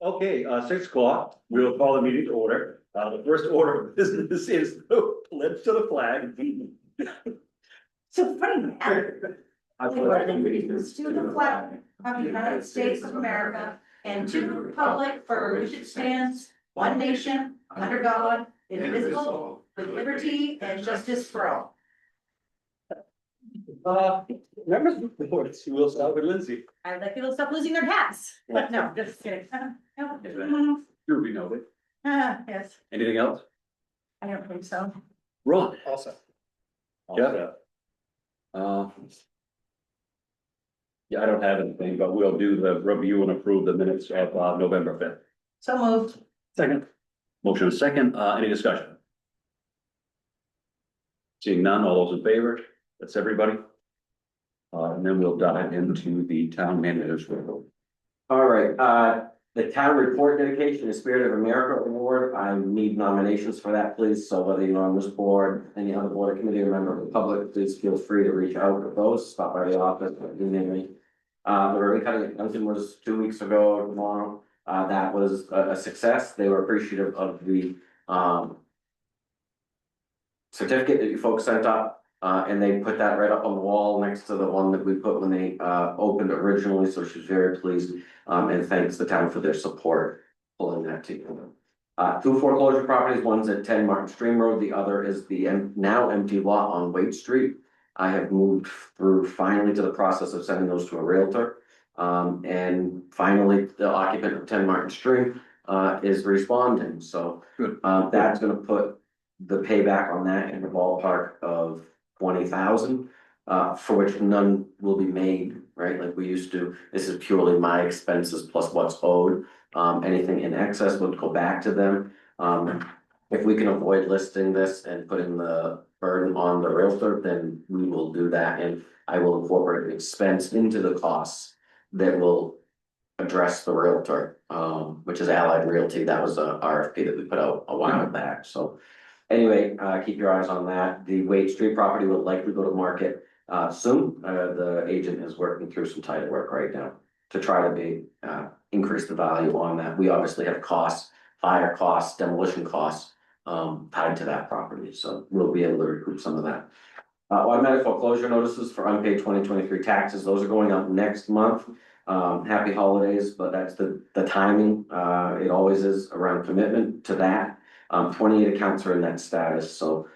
Okay, 6 o'clock, we'll call the meeting to order. The first order of business is pledge to the flag. So funny. I pledge allegiance to the flag of the United States of America and to the republic for which it stands, one nation, under God, indivisible, with liberty and justice for all. Members of the board, we'll start with Lindsay. I'd like people to stop losing their hats, but no, just kidding. Duly noted. Yes, Anything else? I don't think so. Ron? Also. Yeah. Yeah, I don't have anything, but we'll do the review and approve the minutes of November 5th. So moved. Second. Motion is second, any discussion? Seeing none, all those in favor, that's everybody. And then we'll dive into the town manager's report. All right, the town report dedication is Spirit of America Award. I need nominations for that, please. So whether you're on this board, any other board or committee, or member of the public, please feel free to reach out with those, stop by the office, or email me. The ribbon cutting at Duncan was 2 weeks ago tomorrow. That was a success. They were appreciative of the certificate that you folks sent up. And they put that right up on the wall next to the one that we put when they opened originally, so she's very pleased. And thanks the town for their support pulling that together. Two foreclosure properties, one's at 10 Martin Stream Road, the other is the now empty lot on Waite Street. I have moved through finally to the process of sending those to a realtor. And finally, the occupant of 10 Martin Stream is responding, so that's gonna put the payback on that in the ballpark of 20,000, for which none will be made, right? Like we used to. This is purely my expenses plus what's owed. Anything in excess would go back to them. If we can avoid listing this and putting the burden on the realtor, then we will do that. And I will incorporate an expense into the costs that will address the realtor, which is Allied Realty. That was a RFP that we put out a while back, so. Anyway, keep your eyes on that. The Waite Street property will likely go to market soon. The agent is working through some title work right now to try to increase the value on that. We obviously have costs, fire costs, demolition costs tied to that property, so we'll be able to recoup some of that. Automatic foreclosure notices for unpaid 2023 taxes, those are going out next month. Happy holidays, but that's the timing. It always is around commitment to that. 28 accounts are in that status, so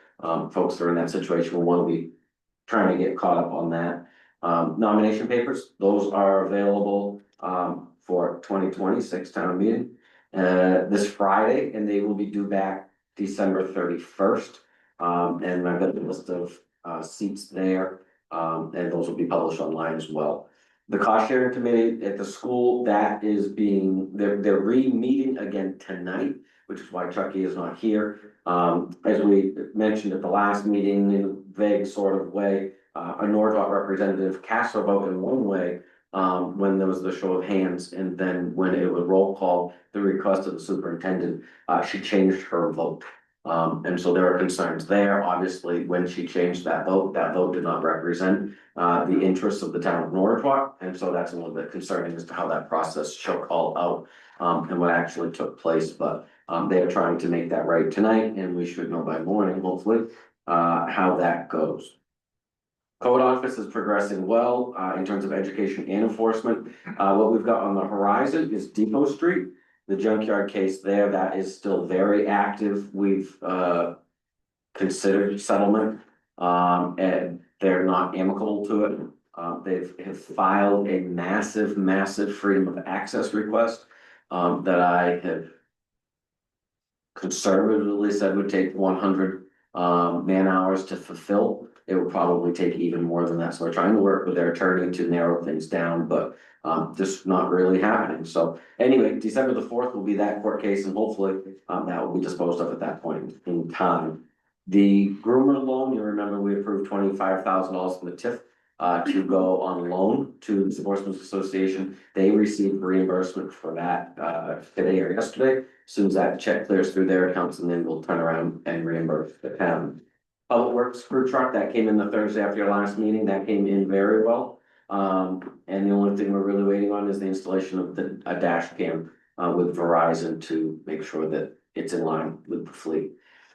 folks that are in that situation will want to be trying to get caught up on that. Nomination papers, those are available for 2026 town meeting this Friday, and they will be due back December 31st. And I've got the list of seats there, and those will be published online as well. The cost sharing committee at the school, that is they're re-meeting again tonight, which is why Chucky is not here. As we mentioned at the last meeting in a vague sort of way, a Norridgewock representative cast her vote in one way when there was the show of hands, and then when it was roll call, the request of the superintendent, she changed her vote. And so there are concerns there. Obviously, when she changed that vote did not represent the interests of the town of Norridgewock, and so that's a little bit concerning as to how that process shook all out and what actually took place. But they are trying to make that right tonight, and we should know by morning, hopefully, how that goes. Code office is progressing well in terms of education and enforcement. What we've got on the horizon is Depot Street. The junkyard case there, that is still very active. We've considered settlement and they're not amicable to it. They have filed a massive freedom of access request that I have conservatively said would take 100 man hours to fulfill. It would probably take even more than that. So we're trying to work with their attorney to narrow things down, but just not really happening. So anyway, December the 4th will be that court case, and hopefully that will be disposed of at that point in time. The groomer loan, you remember we approved $25,000 from the TIF to go on loan to the Sportsman's Association. They received reimbursement for that today or yesterday. As soon as that check clears through their accounts, and then we'll turn around and reimburse the town. Public Works crew truck, that came in the Thursday after your last meeting, that came in very well. And the only thing we're really waiting on is the installation of a dash cam with Verizon to make sure that it's in line with the fleet.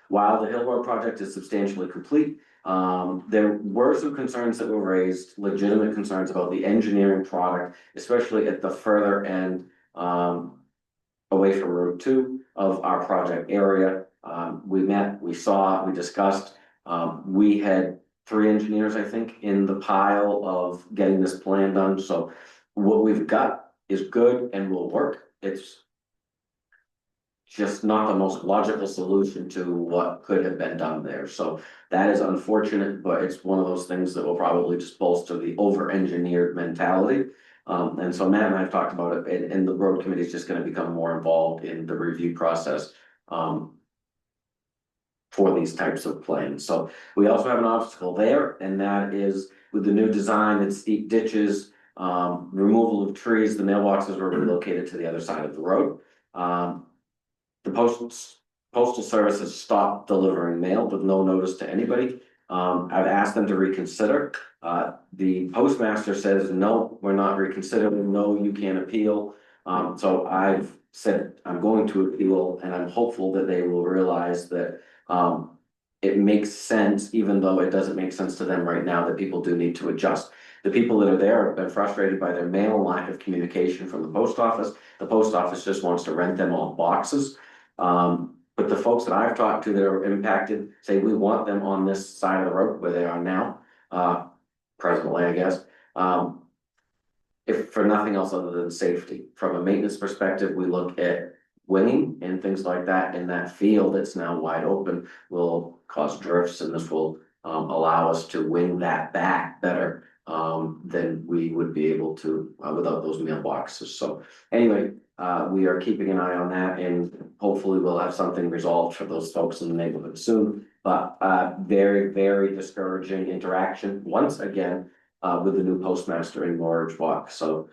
While the Hill Road project is substantially complete, there were some concerns that were raised, legitimate concerns about the engineering product, especially at the further end, away from Route 2 of our project area. We met, we saw, we discussed, we had 3 engineers, I think, in the pile of getting this plan done, so what we've got is good and will work. It's just not the most logical solution to what could have been done there, so that is unfortunate, but it's one of those things that will probably just bolster the over-engineered mentality. And so Matt and I have talked about it, and the road committee is just gonna become more involved in the review process. For these types of plans, so we also have an obstacle there, and that is with the new design and steep ditches. Removal of trees, the mailboxes were relocated to the other side of the road. The postal service has stopped delivering mail with no notice to anybody. I've asked them to reconsider. The postmaster says, no, we're not reconsidering, no, you can't appeal. So I've said, I'm going to appeal, and I'm hopeful that they will realize that it makes sense, even though it doesn't make sense to them right now, that people do need to adjust. The people that are there have been frustrated by their mail and lack of communication from the post office. The post office just wants to rent them all boxes. But the folks that I've talked to that are impacted say we want them on this side of the road where they are now, presently, I guess. If for nothing else other than safety. From a maintenance perspective, we look at winging and things like that in that field that's now wide open will cause drifts, and this will allow us to wing that back better than we would be able to without those mailboxes. So anyway, we are keeping an eye on that, and hopefully we'll have something resolved for those folks in the neighborhood soon. But very, very discouraging interaction once again with the new postmaster in Norridgewock. So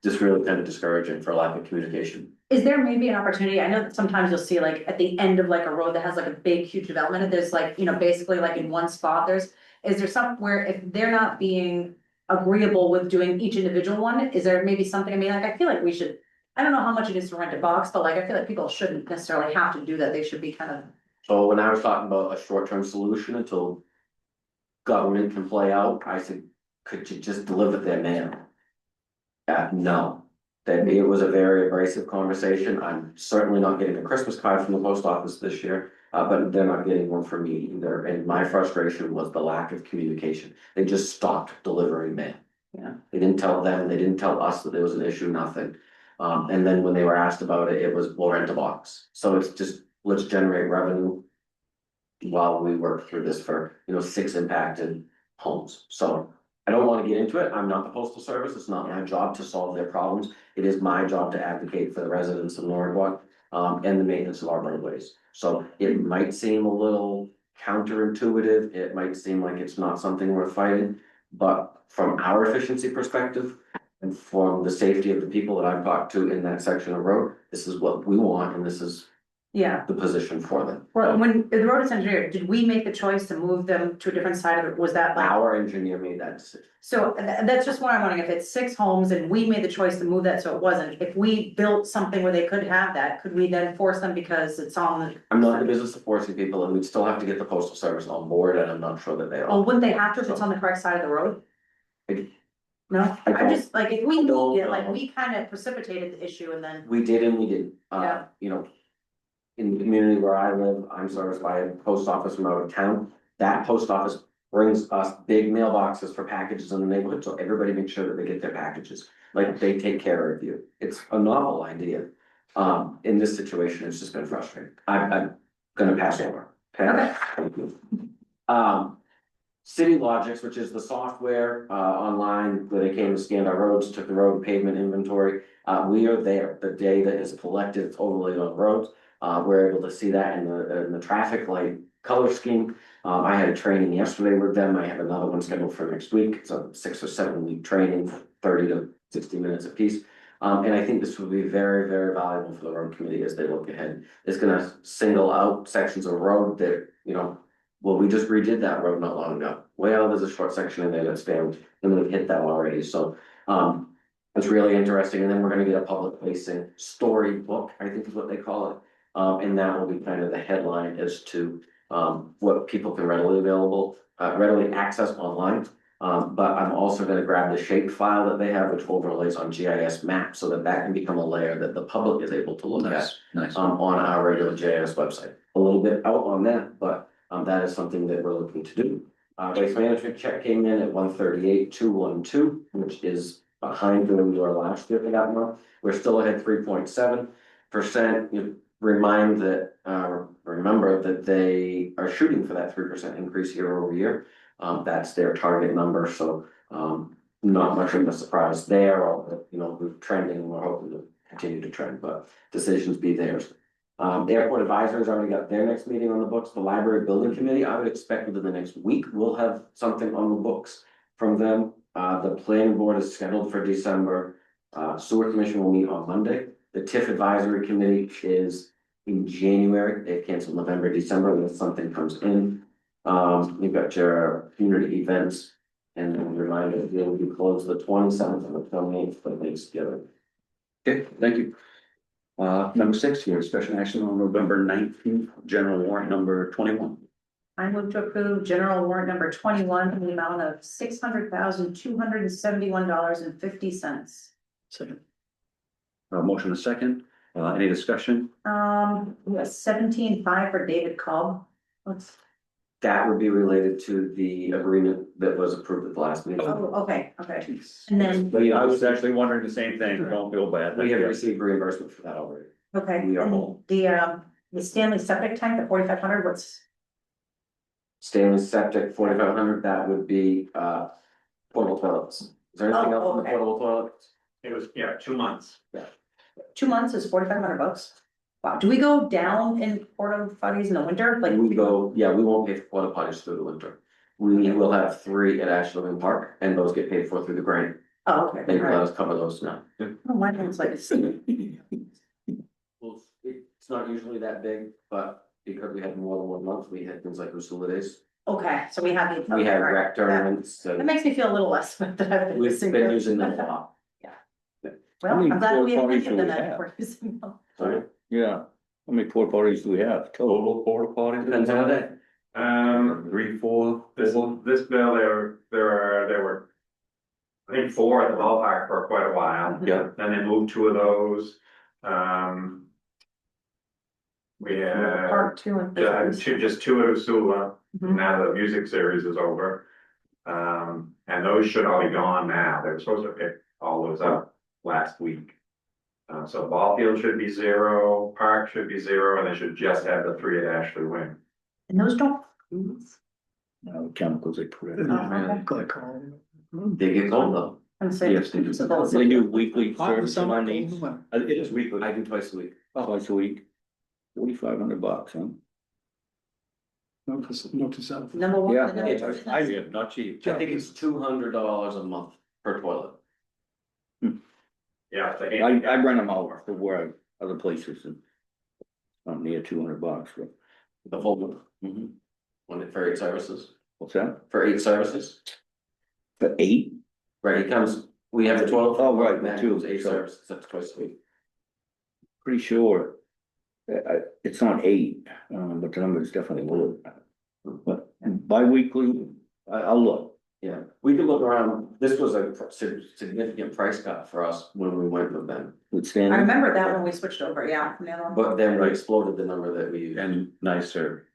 just really kind of discouraging for lack of communication. Is there maybe an opportunity? I know that sometimes you'll see like at the end of like a road that has like a big, huge development, and there's like, basically like in one spot, is there somewhere, if they're not being agreeable with doing each individual one, is there maybe something, like, I feel like we should, I don't know how much it is to rent a box, but like, I feel like people shouldn't necessarily have to do that. They should be kind of. So when I was talking about a short-term solution until government can play out, I said, could you just deliver their mail? No. That it was a very abrasive conversation. I'm certainly not getting a Christmas card from the post office this year, but they're not getting one from me either. And my frustration was the lack of communication. They just stopped delivering mail. Yeah. They didn't tell them, they didn't tell us that there was an issue, nothing. And then when they were asked about it, it was, we'll rent a box. So it's just, let's generate revenue while we work through this for, 6 impacted homes. So I don't want to get into it. I'm not the postal service. It's not my job to solve their problems. It is my job to advocate for the residents of Norridgewock, and the maintenance of our roadways. So it might seem a little counterintuitive. It might seem like it's not something worth fighting, but from our efficiency perspective and from the safety of the people that I've talked to in that section of road, this is what we want, and this is the position for them. Well, when the road is engineered, did we make the choice to move them to a different side of it? Was that like? Our engineer made that decision. So that's just what I'm wondering, if it's 6 homes and we made the choice to move that, so it wasn't, if we built something where they could have that, could we then force them because it's on the? I'm not in the business of forcing people, and we'd still have to get the postal service on board, and I'm not sure that they Well, are. wouldn't they have to if it's on the correct side of the road? No, I I'm don't- just like, if we don't moved it, like know. we kind of precipitated the issue and then. We did and we didn't, Yeah. In the community where I live, I'm serviced by a post office from out of town. That post office brings us big mailboxes for packages in the neighborhood, so everybody makes sure that they get their packages. Like, they take care of you. It's a novel idea. In this situation, it's just been frustrating. I'm gonna pass over, okay? Thank you. City Logics, which is the software online where they came to scan our roads, took the road pavement inventory. We are there. The data is collected totally on roads. We're able to see that in the traffic light color scheme. I had a training yesterday with them. I have another one scheduled for next week. It's a 6 or 7 week training, 30 to 60 minutes apiece. And I think this will be very, very valuable for the road committee as they look ahead. It's gonna single out sections of road that, well, we just redid that road not long ago. Well, there's a short section in there that's failed, and we've hit that already. So It's really interesting, and then we're gonna get a public facing storybook, I think is what they call it. And that will be kind of the headline as to what people can readily access online. But I'm also gonna grab the shape file that they have, which overlays on GIS maps, so that that can become a layer that the public is able to look at. Nice. On our regular GIS website. A little bit out on that, but that is something that we're looking to do. Waste management check came in at 138,212, which is behind where we were last year for that month. We're still ahead 3.7%. You remember that they are shooting for that 3% increase year over year. That's their target number, so not much of a surprise there, or we're trending, we're hoping to continue to trend, but decisions be theirs. The airport advisors already got their next meeting on the books. The library building committee, I would expect within the next week, we'll have something on the books from them. The planning board is scheduled for December. Sewer commission will meet on Monday. The TIF advisory committee is in January. They canceled November, December, unless something comes in. You've got your community events, and a reminder, they will be closed the 27th and the 28th for Thanksgiving. Okay, thank you. Number 6 here, discussion action on November 19th, general warrant number 21. I move to approve general warrant number 21 in the amount of $600,271.50. Second. Motion a second, any discussion? We have 17.5 for David Cobb. That would be related to the agreement that was approved at the last meeting. Oh, okay. And then, I was actually wondering the same thing, don't feel bad. We have received reimbursement for that already. okay, We are and whole. the Stanley septic tank, the 4,500, what's, Stanley septic 4,500, that would be portable toilets. Is there anything else on the okay. portable toilets? It was, 2 months. 2 months is $4,500? Wow, do we go down in porta potties in the winter? Like, We won't pay for porta potties through the winter. We will have 3 at Ashland Park, and those get paid for through the grant. oh, okay. They all let right. us cover those now. Oh, my thing's like, Well, it's not usually that big, but because we had more than 1 month, we had things like Usula days. okay, so we have the. We okay, had all right. rec tournaments, That so makes me feel a little less, but that I've been we've missing. been using them a lot. Well, How many I'm glad we have porta plenty of potties them do we that have? we're using them. Sorry, Yeah, how many porta potties do we have? Total porta potties? depends on the day. 3, 4. This bill, there were, I think 4 at the ballpark for quite a while. Yeah, Then they moved 2 of those. We had Part 2 and. just 2 at Usula. Mhm. Now the music series is over. And those should all be gone now. They were supposed to pick all those up last week. So ball field should be 0, park should be 0, and they should just have the 3 at Ashley Wing. And those don't. Chemicals they put in. Oh, okay. They get cold though. I'm saying. Yes, they do. So those- They do weekly service on these, it is weekly. I do twice a week. twice a week. $4,500, huh? Number one. Yeah, the number It's, two. I, not cheap. I think it's $200 a month per toilet. Yeah, the I rent them out for where other places and. I'm near $200, but. The whole month, Mhm. for 8 services, What's that? for 8 services. For 8? Right, it comes, we have the 12. Oh, right, That two, includes 8 so- services, that's twice a week. Pretty sure. It's not 8, but the number is definitely lower. But bi-weekly, I'll look. Yeah, we could look around, this was a significant price cut for us when we went with them, With I Stanley. remember that when we switched over, yeah, from the other one. but then we exploded the number that we used, And nicer,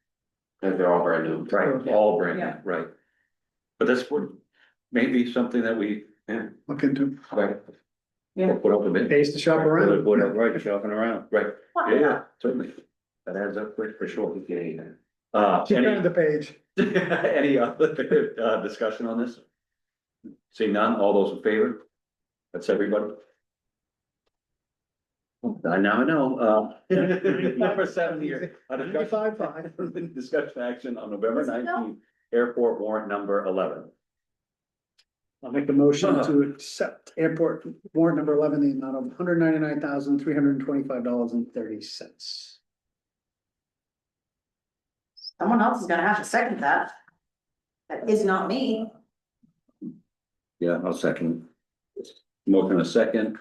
and they're all brand new. right, all brand Yeah. new, right. But this would maybe something that we Look into, Right, put up a bit. pays to shop around. Put it right, shopping around. Right, Wow. yeah, certainly. That adds up quick for sure. Keep Any, turning the page. any other discussion on this? See none, all those in favor? That's everybody. I now know, number 7 here. a discussion- 95.5. Discussion action on November 19th, airport warrant number 11. I'll make the motion to accept airport warrant number 11, the amount of $199,325.30. Someone else is gonna have to second that. That is not me. Yeah, I'll second. Motion and a second,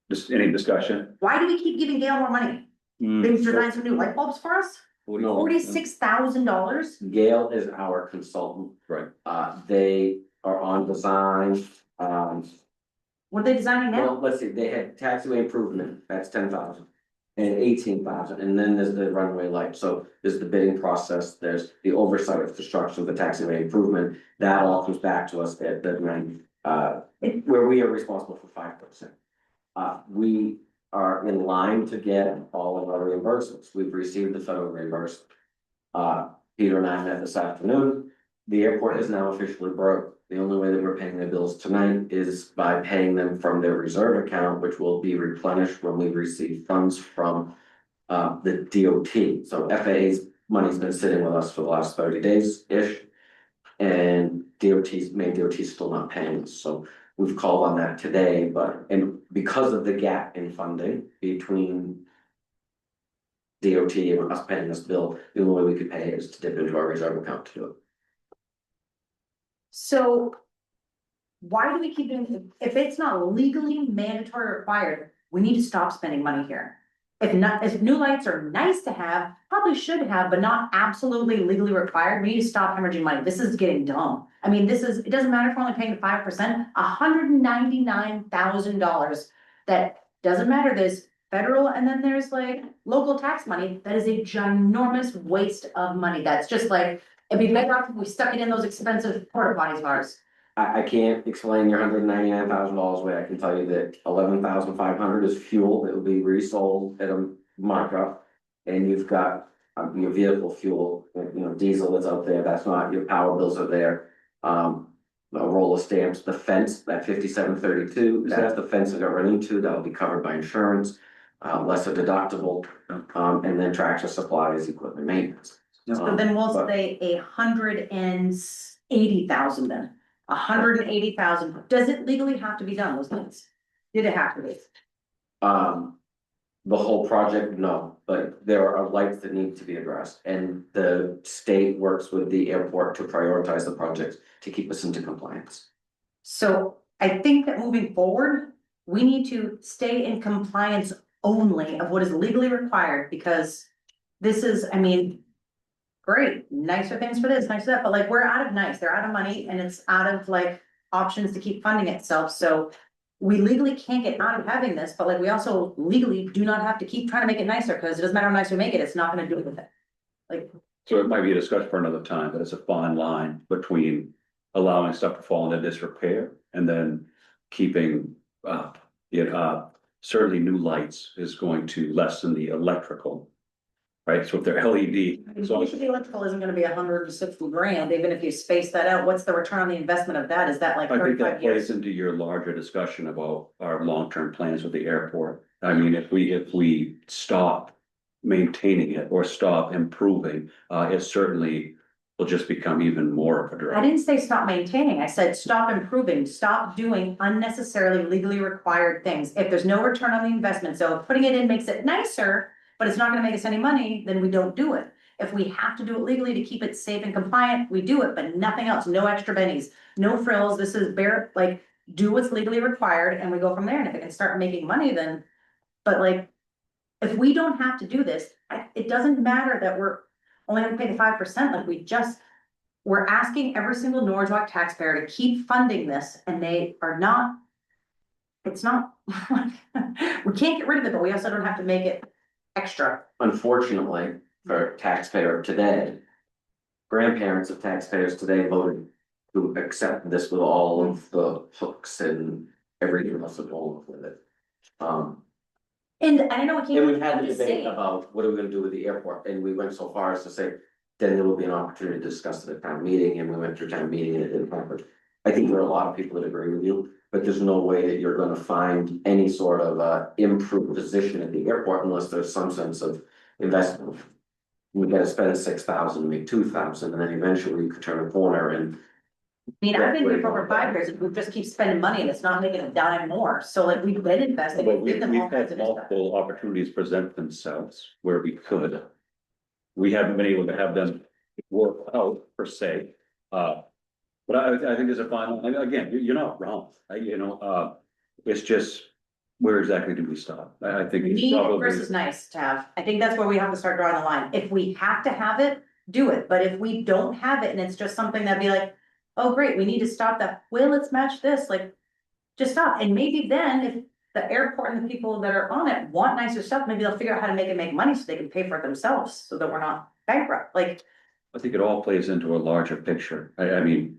just any discussion? Why do we keep giving Gail more money? Hmm. They designed some new light bulbs for us, No. $46,000. Gail is our consultant. Right. They are on design, What are they designing well, now? let's see, they had taxiway improvement, that's 10,000. And 18,000, and then there's the runway light, so there's the bidding process, there's the oversight of construction of the taxiway improvement. That all comes back to us at the where we are responsible for 5%. We are in line to get all of our reimbursements, we've received the federal reimbursement. Peter and I met this afternoon, the airport is now officially broke. The only way that we're paying their bills tonight is by paying them from their reserve account, which will be replenished when we receive funds from the DOT. So FAA's money's been sitting with us for the last 30 days-ish. And DOT's still not paying us, so we've called on that today, and because of the gap in funding between DOT and us paying this bill, the only way we could pay it is to dip into our reserve account to do it. So why do we keep doing, if it's not legally mandatory required, we need to stop spending money here. If not, if new lights are nice to have, probably should have, but not absolutely legally required, we need to stop hemorrhaging money. This is getting dumb. I mean, it doesn't matter if we're only paying 5%, $199,000. That doesn't matter, there's federal and then there's like local tax money. That is a ginormous waste of money. That's just like, it'd be better off if we stuck it in those expensive porta potties of ours. I can't explain your $199,000 away. I can tell you that 11,500 is fuel that will be resold at a markup. And you've got your vehicle fuel, diesel that's out there, that's not, your power bills are there. A roll of stamps, the fence, that 5732, that's the fence that I run into, that'll be covered by insurance. Lesser deductible, and then tractor supplies, equipment maintenance. So then we'll say 180,000 then. 180,000. Does it legally have to be done, those things? Did it have to be? The whole project, no, but there are lights that need to be addressed, and the state works with the airport to prioritize the projects to keep us into compliance. So I think that moving forward, we need to stay in compliance only of what is legally required, because this is, I mean, great, nicer things for this, nicer that, but like, we're out of nice, they're out of money, and it's out of like options to keep funding itself, so we legally can't get out of having this, but like, we also legally do not have to keep trying to make it nicer, because it doesn't matter how nice we make it, it's not gonna do it with it. Like, So it might be a discussion for another time, but it's a fine line between allowing stuff to fall into disrepair and then keeping, certainly new lights is going to lessen the electrical. Right, so if they're LED, so usually electrical isn't gonna be $160,000, even if you space that out, what's the return on the investment of that? Is that like I think that 35 plays years? into your larger discussion about our long-term plans with the airport. I mean, if we stop maintaining it or stop improving, it certainly will just become even more of a I drag. didn't say stop maintaining, I said stop improving, stop doing unnecessarily legally required things. If there's no return on the investment, so if putting it in makes it nicer, but it's not gonna make us any money, then we don't do it. If we have to do it legally to keep it safe and compliant, we do it, but nothing else, no extra bennies, no frills, this is bare, like, do what's legally required and we go from there, and if it can start making money, then, but like, if we don't have to do this, it doesn't matter that we're only gonna pay the 5%, like, we're asking every single Norridgewock taxpayer to keep funding this, and they are not, it's not, we can't get rid of it, but we also don't have to make it extra. Unfortunately, for taxpayer today, grandparents of taxpayers today voted to accept this with all of the hooks and everything else that goes with it. And I know we can't. And we've had I'm the just debate saying. about what are we gonna do with the airport, and we went so far as to say, then there will be an opportunity to discuss it at town meeting, and we went through town meeting and it didn't happen. I think there are a lot of people that agree with you, but there's no way that you're gonna find any sort of improved position at the airport unless there's some sense of investment. We gotta spend 6,000, make 2,000, and then eventually you could turn a corner and. I mean, I've been here for over 5 years, and we just keep spending money, and it's not making a dime more, so like, we've been investing. But give them all we've kinds had of stuff. multiple opportunities present themselves where we could. We haven't been able to have them work out per se. But But I think there's a fine line. And again, you're not wrong, it's just, where exactly do we stop? I think it's Need probably. versus nice to have. I think that's where we have to start drawing the line. If we have to have it, do it. But if we don't have it and it's just something that'd be like, oh, great, we need to stop that. Well, let's match this, like, just stop. And maybe then if the airport and the people that are on it want nicer stuff, maybe they'll figure out how to make money so they can pay for it themselves, so that we're not bankrupt. Like, I think it all plays into a larger picture. I mean,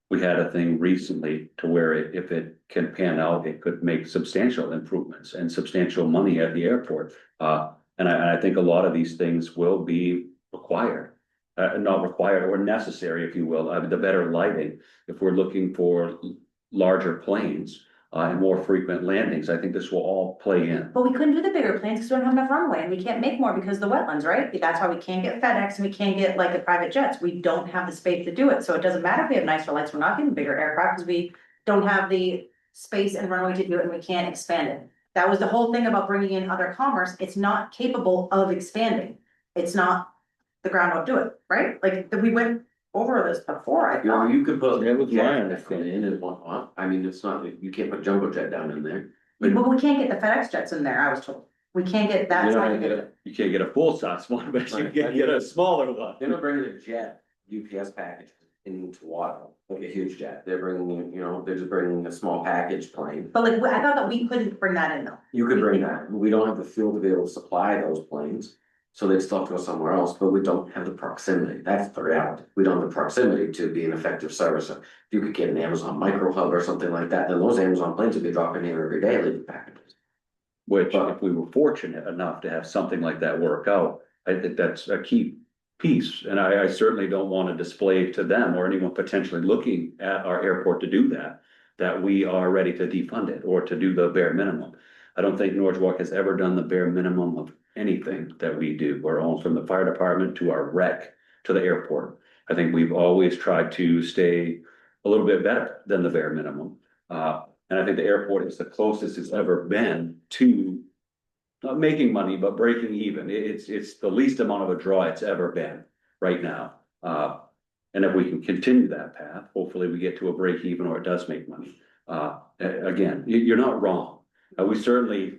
we had a thing recently to where if it can pan out, it could make substantial improvements and substantial money at the airport. And I think a lot of these things will be required, not required or necessary, if you will, the better lighting. If we're looking for larger planes, and more frequent landings, I think this will all play in. but we couldn't do the bigger planes because we don't have enough runway and we can't make more because of the wetlands, right? That's why we can't get FedEx and we can't get like the private jets. We don't have the space to do it. So it doesn't matter if we have nicer lights, we're not getting bigger aircraft because we don't have the space and runway to do it and we can't expand it. That was the whole thing about bringing in other commerce. It's not capable of expanding. It's not the ground up do it, right? Like we went over this before, I You know, thought. you could put. That was my jet understanding. In and whatnot, I mean, it's not, you can't put jumbo jet down in there. But we can't get the FedEx jets in there, I was told. We can't get that. You're not side gonna of get it. You can't get a full-size one, but you Right. can get a smaller one. They're not bringing a jet UPS package into water, like a huge jet, they're bringing, they're just bringing a small package plane. But like, I thought that we couldn't bring that in though. You could bring that, we don't have the fuel to be able to supply those planes, so they'd still have to go somewhere else, but we don't have the proximity, that's the reality. We don't have the proximity to be an effective service. If you could get an Amazon micro hub or something like that, then those Amazon planes would be dropping here every day, leaving packages. Which, if we were fortunate enough to have something like that work out, I think that's a key piece. And I certainly don't want to display to them or anyone potentially looking at our airport to do that we are ready to defund it or to do the bare minimum. I don't think Norridgewock has ever done the bare minimum of anything that we do. We're all from the fire department to our rec to the airport. I think we've always tried to stay a little bit better than the bare minimum. And I think the airport is the closest it's ever been to not making money, but breaking even. It's the least amount of a draw it's ever been right now. And if we can continue that path, hopefully we get to a break even or it does make money. Again, you're not wrong. We certainly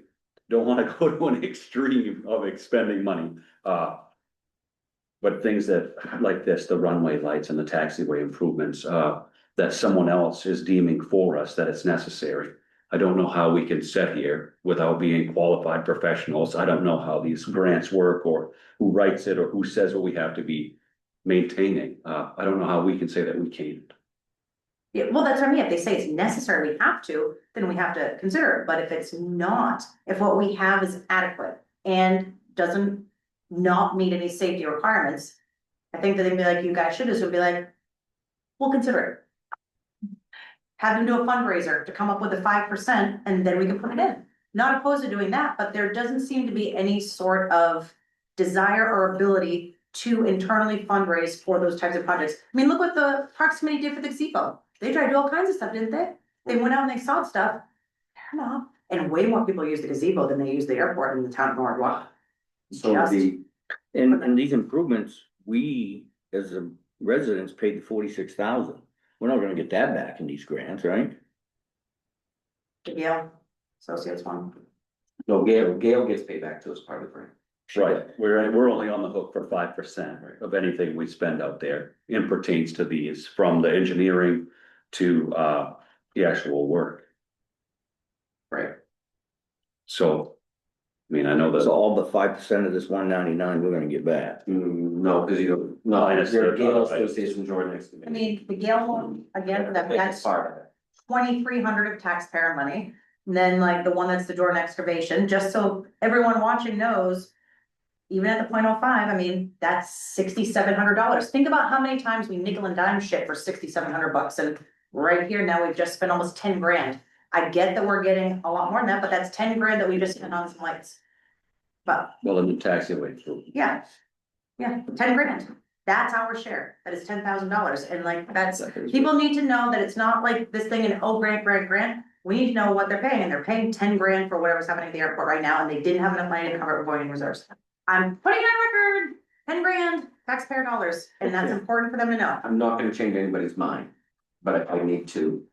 don't want to go to an extreme of expending money. But things that, like this, the runway lights and the taxiway improvements, that someone else is deeming for us that it's necessary. I don't know how we can sit here without being qualified professionals. I don't know how these grants work or who writes it or who says what we have to be maintaining. I don't know how we can say that we can't. Yeah, well, that's what I mean. If they say it's necessary, we have to, then we have to consider it. But if it's not, if what we have is adequate and doesn't not meet any safety requirements, I think that they'd be like, you guys should just be like, we'll consider it. Have them do a fundraiser to come up with the 5% and then we can put it in. Not opposed to doing that, but there doesn't seem to be any sort of desire or ability to internally fundraise for those types of projects. I mean, look what the Parks Committee did for the gazebo. They tried to do all kinds of stuff, didn't they? They went out and they saw stuff. Fair enough. And way more people use the gazebo than they use the airport in the town of Norridgewock. So Just- And these improvements, we, as the residents, paid the 46,000. We're not gonna get that back in these grants, right? Yeah, associates one. No, Gail gets paid back to us part of the grant. Right, we're only on the hook for 5% of anything we spend out there and pertains to these, from the engineering to the actual work. Right. So, I mean, I know So that, all but 5% of this 199, we're gonna get back. No, because you, no, Minus your the Gail other items. Association Jordan next to me. I mean, the Gale one, again, that's Part of it. 2,300 of taxpayer money. And then like the one that's the Jordan excavation, just so everyone watching knows. Even at the 0.05, I mean, that's $6,700. Think about how many times we nickel and dime shit for $6,700 and right here now we've just spent almost 10 grand. I get that we're getting a lot more than that, but that's 10 grand that we just spent on some lights. But well, in the taxiway improvement. yeah, 10 grand. That's our share. That is $10,000. And like, that's, people need to know that it's not like this thing and oh, grant. We need to know what they're paying and they're paying 10 grand for whatever's happening at the airport right now. And they didn't have enough money to cover it with going in reserves. I'm putting on record, 10 grand taxpayer dollars, and that's important for them to know. I'm not gonna change anybody's mind. but I need to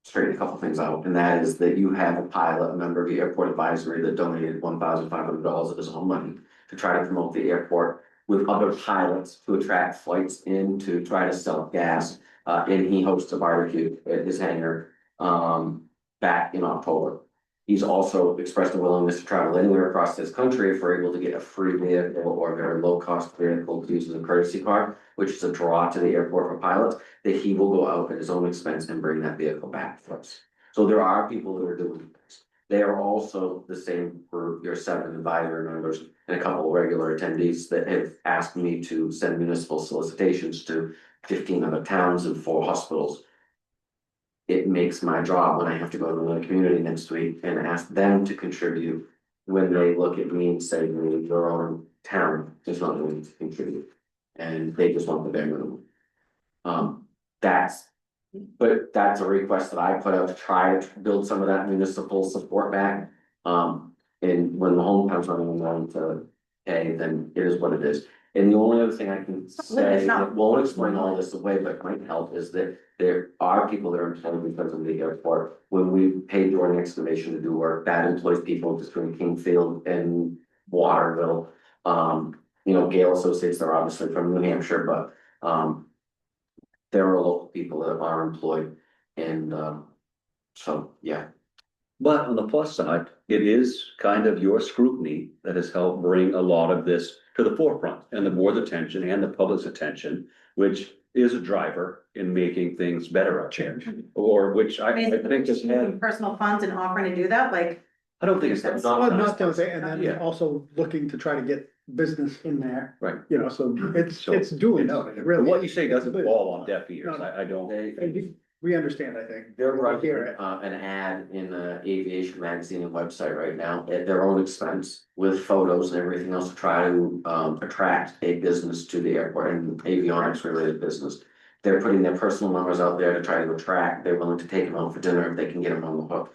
straighten a couple things out, and that is that you have a pilot, a member of the airport advisory that donated $1,500 of his own money to try to promote the airport with other pilots to attract flights in, to try to sell gas. And he hosts a barbecue at his hangar, back in October. He's also expressed a willingness to travel anywhere across this country if we're able to get a free vehicle or a very low-cost vehicle to use as a courtesy car, which is a draw to the airport for pilots, that he will go out at his own expense and bring that vehicle back for us. So there are people that are doing this. They are also the same for your 7 advisory members and a couple of regular attendees that have asked me to send municipal solicitations to 15 other towns and 4 hospitals. It makes my job when I have to go to another community next week and ask them to contribute. When they look at me and say, "Well, your own town is not willing to contribute," and they just want the bare minimum. That's a request that I put out to try to build some of that municipal support back. And when the hometown's not even willing to pay, then it is what it is. And the only other thing I can say that won't explain all this away, but might help, is that there are people that are employed because of the airport. When we paid during excavation to do work, that employs people between Kingfield and Waterville. Gale Associates, they're obviously from New Hampshire, but there are local people that are employed, and so, yeah. But on the plus side, it is kind of your scrutiny that has helped bring a lot of this to the forefront and the board's attention and the public's attention, which is a driver in making things better out here. Or which I think has had, personal funds and offering to do that, like, I don't think it's That's- not. Well, not to say, and then Yeah. also looking to try to get business in there. Right. So So, it's doing, it really. What you say doesn't fall on deaf ears, I don't. And we understand, I think. They're We running hear it. an ad in the aviation magazine and website right now at their own expense with photos and everything else to try to attract a business to the airport and avionics related business. They're putting their personal numbers out there to try to attract, they're willing to take them out for dinner if they can get them on the hook.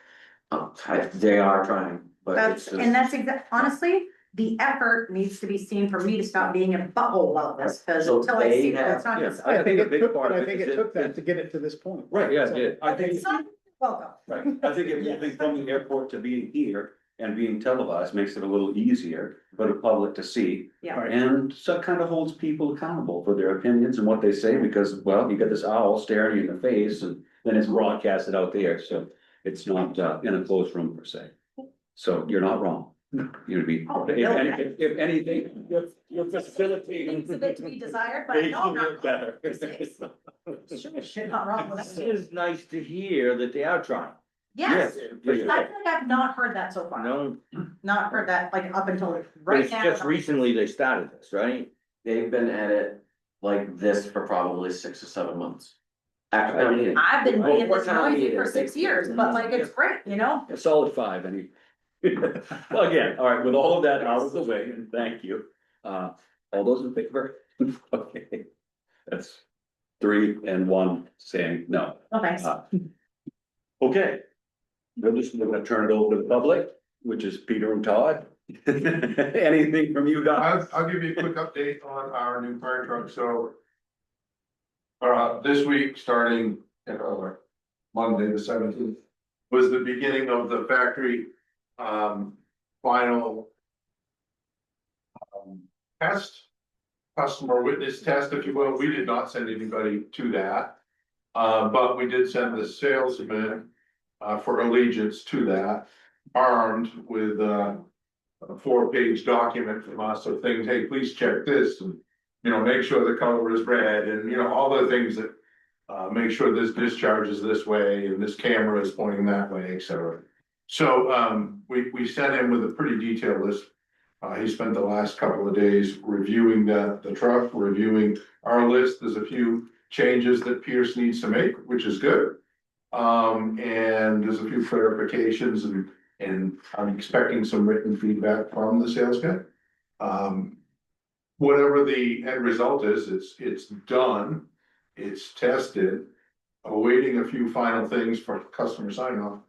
They are trying, but it's just. and that's honestly, the effort needs to be seen for me to stop being a butthole about this, because So until I see they that it's not. Yeah, just- I think a big took- part but of I it think is it took it- that to get it to this point. Right, yeah, So- yeah, I think. It's not welcome. Right, I think it moving from the airport to being here and being televised makes it a little easier for the public to see. Yeah. Right. And so it kind of holds people accountable for their opinions and what they say, because, well, you got this owl staring you in the face and then it's broadcasted out there, so it's not in a closed room per se. So you're not wrong. No. You'd be, Oh, if anything, you're facilitating. Things a bit to be desired, but making no, it not. better. Sure, shit, not wrong with It that. is nice to hear that they are trying. Yes, Yeah. I feel like I've not heard that so far, No, not heard that like up until but right it's now. just recently they started this, right? They've been at it like this for probably 6 or 7 months. After town meeting. I've been being Before this town noisy meeting, for 6 years, but like, it's great, A solid 5, any. Well, again, all right, with all of that out of the way, and thank you, all those in favor? Okay, that's 3 and 1 saying no. Oh, thanks. Okay. We're gonna turn it over to the public, which is Peter and Todd. Anything from you guys? I'll give you a quick update on our new fire truck, so. This week, starting at Monday, the 17th, was the beginning of the factory, final. Test, customer witness test, if you will, we did not send anybody to that. But we did send the salesman, for Allegiance to that, armed with, a 4-page document from us of things, hey, please check this, and, make sure the color is red, and, all the things that. Make sure this discharge is this way, and this camera is pointing that way, etc. So, we sent him with a pretty detailed list. He spent the last couple of days reviewing the truck, reviewing our list. There's a few changes that Pierce needs to make, which is good. And there's a few clarifications, and I'm expecting some written feedback from the sales guy. Whatever the end result is, it's done, it's tested, awaiting a few final things for customer sign off.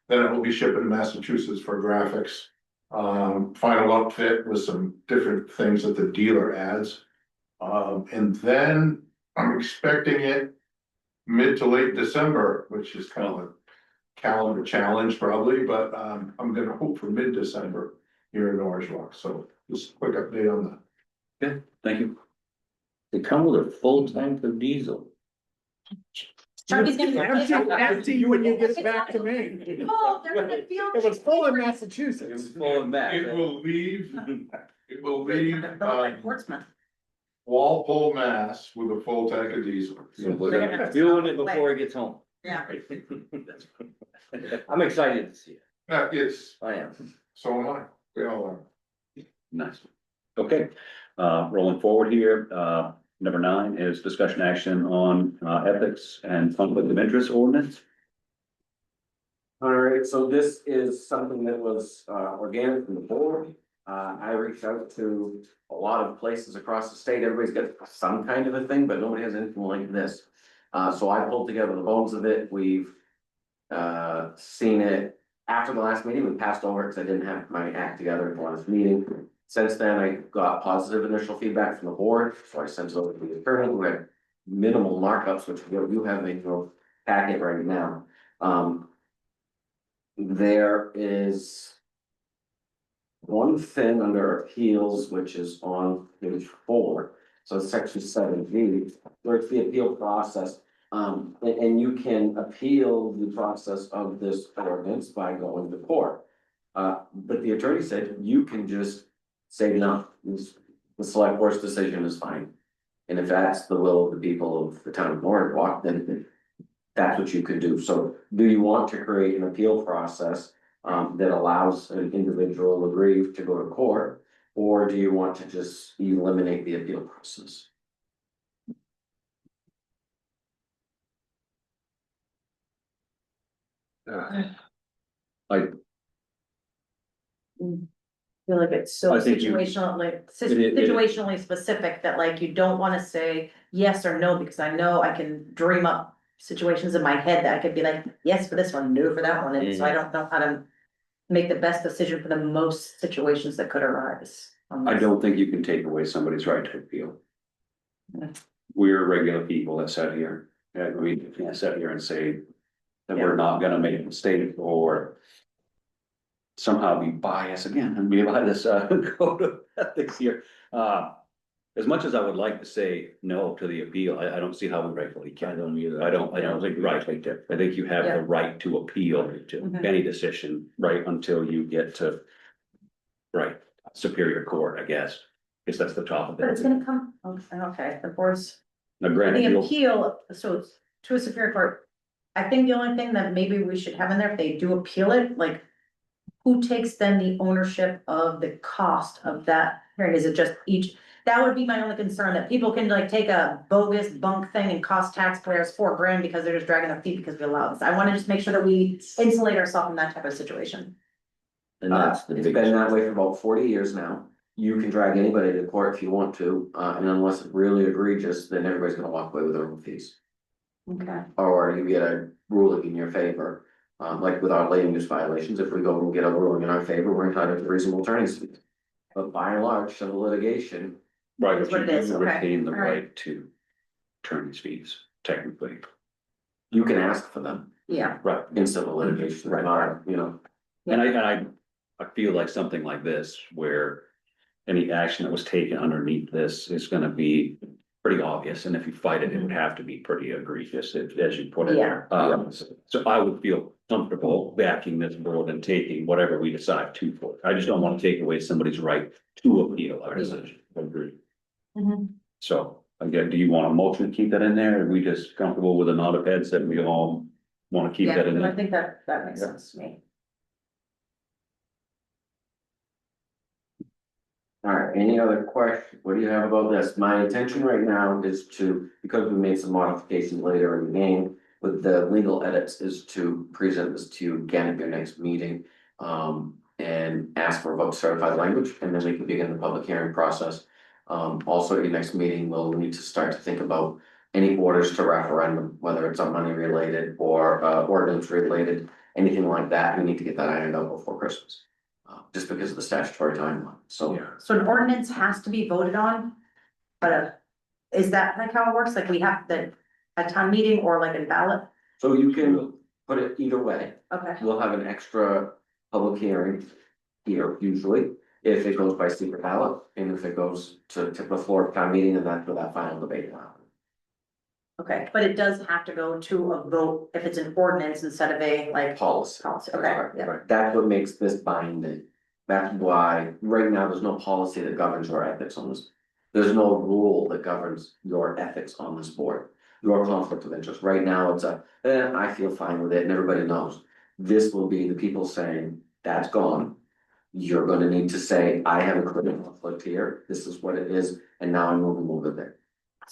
Then it will be shipped to Massachusetts for graphics. Final outfit with some different things that the dealer adds. And then I'm expecting it mid to late December, which is kind of a calendar challenge probably, but, I'm gonna hope for mid-December here in Norridgewock, so just a quick update on that. Thank you. They come with a full tank of diesel. Charlie's gonna. Empty when you get it back to me. Oh, they're gonna feel. It was full in Massachusetts. Full and back. It will leave, Portsmouth. Walpole, Mass with a full tank of diesel. So we're gonna fuel it before it gets home. Yeah. I'm excited to see it. It's, I am. so am I, we all are. Nice. Okay, rolling forward here, number 9 is discussion action on ethics and conflict of interest ordinance. All right, so this is something that was organic from the board. I reached out to a lot of places across the state. Everybody's got some kind of a thing, but nobody has anything like this. So I pulled together the bones of it. We've seen it after the last meeting. We passed over because I didn't have my act together at the last meeting. Since then, I got positive initial feedback from the board, so I sent it over to the attorney, who had minimal markups, which you have in your packet right now. There is one thing under appeals, which is on page 4, so section 7B, where it's the appeal process. And you can appeal the process of this ordinance by going to court. But the attorney said you can just say, no, the select board's decision is fine. And if that's the will of the people of the town of Norridgewock, then that's what you could do. So do you want to create an appeal process that allows an individual aggrieved to go to court? Or do you want to just eliminate the appeal process? I Feel like it's so I think you- situational, like it- situationally specific that like you don't wanna say yes or no, because I know I can dream up situations in my head that I could be like, yes for this one, no for that one, and so I don't know how to make the best decision for the most situations that could arise. on I this. don't think you can take away somebody's right to appeal. Mm. We're regular people that sit here, and we can't sit here and say that we're not gonna make a mistake or somehow be biased again and be by this code of ethics here. As much as I would like to say no to the appeal, I don't see how we rightfully I can. don't either. I don't think rightly do. I think you have Yeah. the right to appeal to Mhm. any decision, right, until you get to right, Superior Court, I guess. Guess that's the top of But it's it. gonna come, okay, the board's, Now the granted, you'll, appeal, so it's to a superior court. I think the only thing that maybe we should have in there, if they do appeal it, like. Who takes then the ownership of the cost of that hearing? Is it just each? That would be my only concern, that people can like take a bogus bunk thing and cost taxpayers $4,000 because they're just dragging their feet because we allow this. I wanna just make sure that we insulate ourselves from that type of situation. And that's the It's biggest. been that way for about 40 years now. You can drag anybody to court if you want to, and unless it's really egregious, then everybody's gonna walk away with their own fees. Okay. Or you get a ruling in your favor, like with our land use violations, if we go and get a ruling in our favor, we're entitled to reasonable attorney's fees. But by and large, civil litigation, right, Is but what you it is, do okay, retain the all right. right to attorney's fees, technically. you can ask for them Yeah, Right. in civil litigation, Right. not, you know. And I feel like something like this, where any action that was taken underneath this is gonna be pretty obvious, and if you fight it, it would have to be pretty egregious, as you put it. Yeah. So I would feel comfortable backing this board and taking whatever we decide to for it. I just don't wanna take away somebody's right to appeal our decision. Agree. Mhm. So, again, do you want a motion to keep that in there? Are we just comfortable with a nod of heads that we all wanna keep yeah, that in I there? think that makes Yeah. sense to me. All right, any other questions? What do you have about this? My intention right now is to, because we made some modifications later in the game with the legal edits, is to present this to you again at your next meeting. And ask for a vote to certified language, and then we can begin the public hearing process. Also at your next meeting, we'll need to start to think about any orders to referendum, whether it's on money related or ordinance related, anything like that. We need to get that ironed out before Christmas. Just because of the statutory timeline, so. Yeah. So an ordinance has to be voted on, but is that like how it works? Like we have the, a town meeting or like a ballot? So you can put it either way. Okay, We'll have an extra public hearing here usually, if it goes by secret ballot, and if it goes to the floor of town meeting, and that's where that final debate will happen. okay, but it does have to go to a vote if it's an ordinance instead of a like Policy. policy, That's okay, right, yeah. right. That's what makes this binding. That's why, right now, there's no policy that governs your ethics on this. There's no rule that governs your ethics on this board. Your conflict of interest. Right now, it's I feel fine with it, and everybody knows. This will be the people saying, that's gone. You're gonna need to say, I have a critical conflict here, this is what it is, and now I'm moving over there.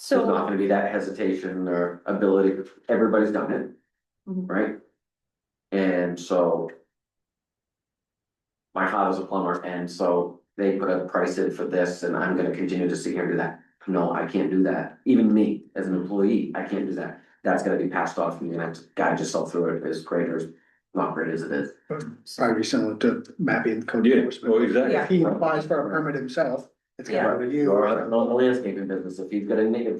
There's not So, gonna be that hesitation or ability, everybody's done it, Mhm. right? And so. My father's a plumber, and so they put a price in for this, and I'm gonna continue to sit here and do that. No, I can't do that, even me, as an employee, I can't do that. That's gonna be passed off, and you're gonna have to guide yourself through it as great or as not great as it is. Probably similar to mapping code Yeah, enforcement. well, exactly. If he applies for a permit himself, it's gonna go to you. You're on the landscaping business, if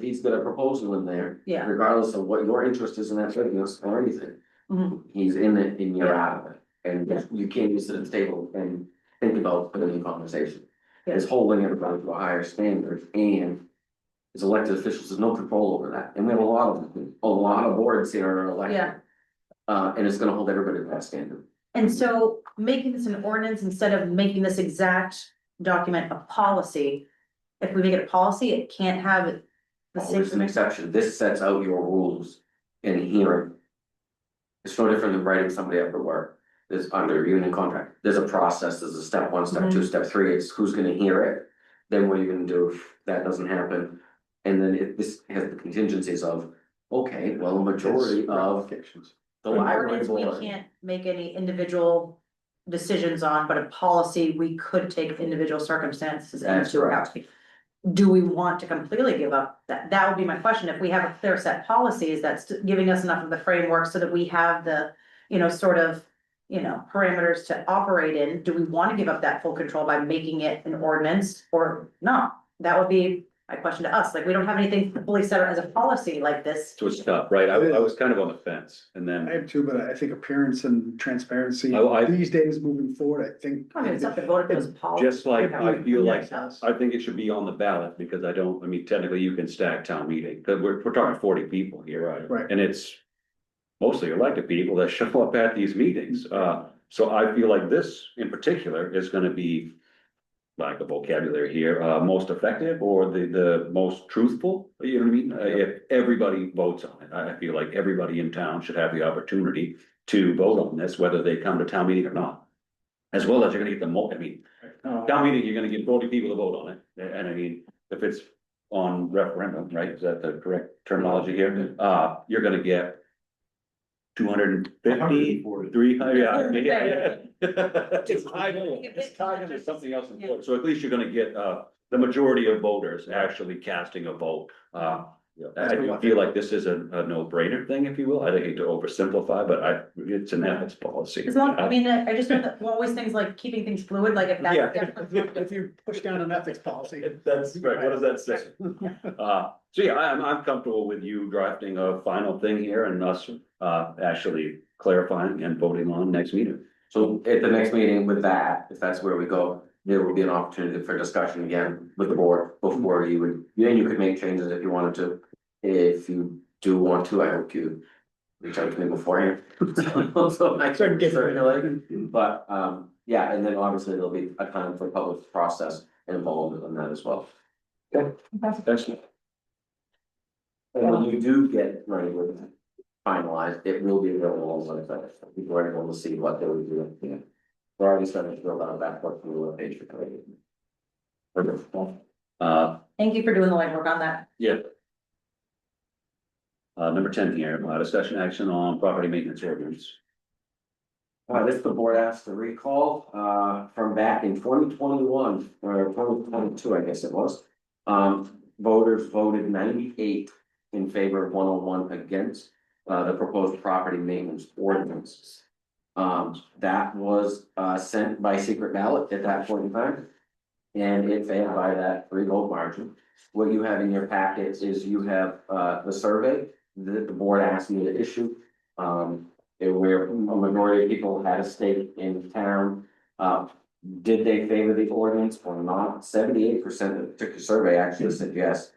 he's got a proposal in there, yeah, regardless of what your interest is in that business or anything. Mhm. He's in it and you're Yeah. out of it, and Yeah. you can't just sit at the table and think about putting in conversation. Yeah. It's holding everybody to a higher standard, and as elected officials, there's no control over that, and we have a lot of boards here are elected. Yeah. And it's gonna hold everybody to that standard. And so making this an ordinance instead of making this exact document a policy. If we make it a policy, it can't have the same. Always an exception, this sets out your rules in hearing. It's no different than writing somebody up to work, there's under a union contract, there's a process, there's a step one, step two, step three, it's who's gonna hear it. Then what are you gonna do if that doesn't happen? And then this has the contingencies of, okay, well, a majority of the An library ordinance, we board. can't make any individual decisions on, but a policy, we could take individual circumstances That's into account. Do we want to completely give up that? That would be my question. If we have a clear set policies, that's giving us enough of the framework so that we have the, sort of, parameters to operate in. Do we want to give up that full control by making it an ordinance or not? That would be my question to us. Like, we don't have anything fully set out as a policy like this. So it's tough, right? I was kind of on the fence and I then, have too, but I think appearance and transparency, I- these days moving forward, I think. I mean, it's up to vote if it was a policy. just like I feel like, Yeah. I think it should be on the ballot because I mean, technically you can stack town meeting, because we're talking 40 people here, right? Right. And it's mostly elected people that show up at these meetings. So I feel like this in particular is gonna be, like a vocabulary here, most effective or the most truthful, you know what I mean? If everybody votes on it, I feel like everybody in town should have the opportunity to vote on this, whether they come to town meeting or not. As well as you're gonna get town meeting, you're gonna get 40 people to vote on it, and I mean, if it's on referendum, right, is that the correct terminology here? You're gonna get 250, 300, yeah. It's time, there's something else important, so at least you're gonna get, the majority of voters actually casting a vote. I do feel like this is a no-brainer thing, if you will, I don't hate to oversimplify, but it's an ethics policy. As long, I mean, I just know that always things like keeping things fluid, like if Yeah. that's. If you push down an ethics policy. That's right, what does that say? So yeah, I'm comfortable with you drafting a final thing here and us, actually clarifying and voting on next meeting. So at the next meeting with that, if that's where we go, there will be an opportunity for discussion again with the board before you would, then you could make changes if you wanted to. If you do want to, I hope you reach out to me beforehand. So I can get circulated, but yeah, and then obviously there'll be a time for public process and involvement in that as well. Excellent. And when you do get ready with it finalized, it will be available on the website. People are able to see what they would do. Yeah. We're already starting to build out a backlog from the web page for today. Perfect. Thank you for doing the legwork on that. Yeah. Number 10 here, discussion action on property maintenance ordinance. This the board asked to recall, from back in 2021 or 2022, I guess it was. Voters voted 98 in favor of 101 against, the proposed property maintenance ordinance. That was, sent by secret ballot at that point in time. And it failed by that 3-vote margin. What you have in your packets is you have, the survey the board asked me to issue. Where a majority of people had a stake in town. Did they favor the ordinance or not? 78% that took the survey actually said yes.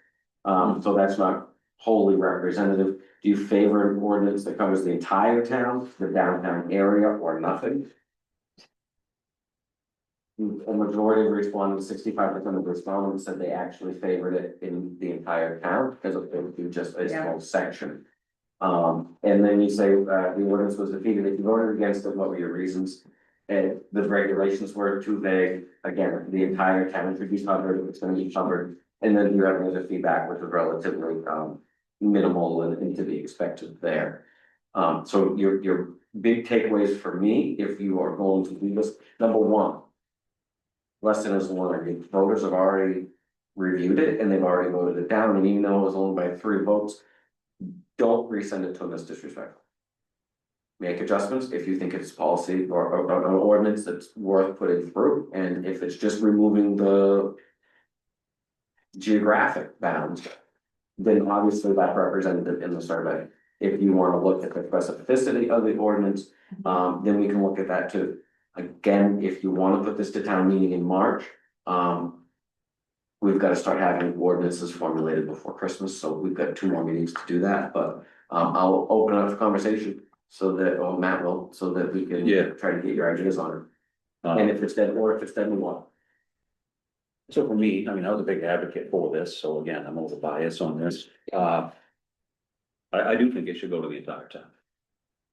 So that's not wholly representative. Do you favor an ordinance that covers the entire town, the downtown area, or nothing? A majority of respondents, 65% of respondents said they actually favored it in the entire town because it would be just a small section. And then you say, the ordinance was defeated. If you voted against it, what were your reasons? And the regulations were too vague. Again, the entire town should be covered, it's gonna be covered. And then you have another feedback, which was relatively, minimal and to be expected there. So your big takeaways for me, if you are going to do this, number one. Lesson is learned. Voters have already reviewed it and they've already voted it down, and even though it was only by 3 votes. Don't resend it to them as disrespectful. Make adjustments if you think it's policy or an ordinance that's worth putting through, and if it's just removing the. Geographic bounds. Then obviously that's represented in the survey. If you want to look at the specificity of the ordinance, then we can look at that too. Again, if you want to put this to town meeting in March, we've got to start having ordinances formulated before Christmas, so we've got 2 more meetings to do that, but I'll open up the conversation. So that, or Matt will, so that we can try to get your ideas on it. And if it's dead, we want. So for me, I mean, I was a big advocate for this, so again, I'm a little biased on this. I do think it should go to the entire town.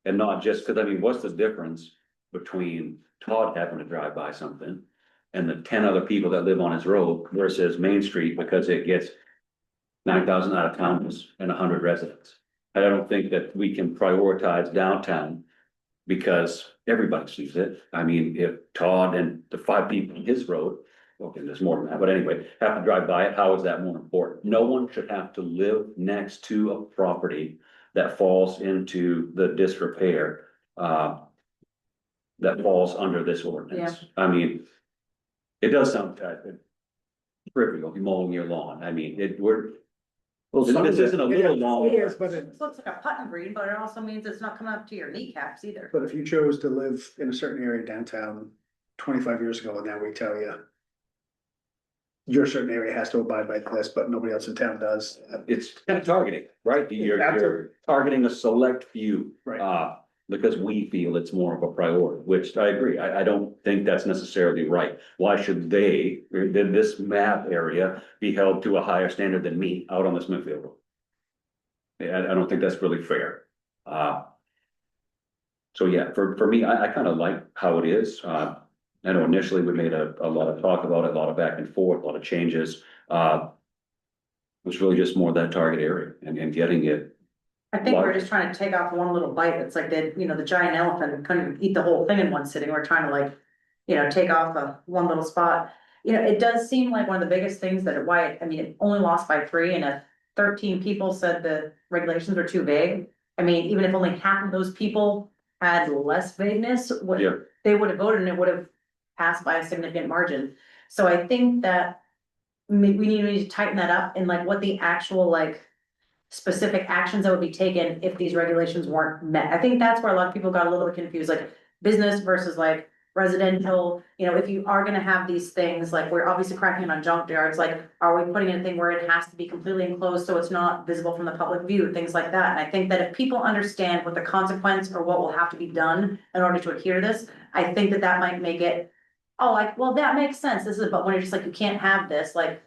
And not just, cause I mean, what's the difference between Todd having to drive by something and the 10 other people that live on his road versus Main Street because it gets 9,000 out of towners and 100 residents? I don't think that we can prioritize downtown because everybody sees it. I mean, if Todd and the 5 people on his road, okay, there's more than that, but anyway, have to drive by it, how is that more important? No one should have to live next to a property that falls into the disrepair, that falls under this ordinance. I mean, it does sound trivial, mowing your lawn. I mean, this isn't a little long. It is, but It looks like a putting green, but it also means it's not coming up to your kneecaps either. but if you chose to live in a certain area downtown 25 years ago, and now we tell you. Your certain area has to abide by this, but nobody else in town does. It's kind of targeting, right? You're Absolutely. targeting a select few. Right. Because we feel it's more of a priority, which I agree. I don't think that's necessarily right. Why should they, in this map area, be held to a higher standard than me out on the Smithfield Road? I don't think that's really fair. So yeah, for me, I kind of like how it is. I know initially we made a lot of talk about it, a lot of back and forth, a lot of changes. It was really just more that target area and getting it. I think we're just trying to take off one little bite. It's like the, the giant elephant couldn't eat the whole thing in one sitting. We're trying to like, take off one little spot. It does seem like one of the biggest things that it only lost by 3 and 13 people said the regulations were too vague. I mean, even if only half of those people had less vagueness, they would have voted and it would have passed by a significant margin. So I think that we need to tighten that up and like what the actual specific actions that would be taken if these regulations weren't met. I think that's where a lot of people got a little bit confused, like business versus like residential. If you are gonna have these things, like we're obviously cracking on junkyards, like are we putting in a thing where it has to be completely enclosed so it's not visible from the public view, things like that. And I think that if people understand what the consequence or what will have to be done in order to adhere to this, I think that might make it, well, that makes sense. But when you're just like, you can't have this, what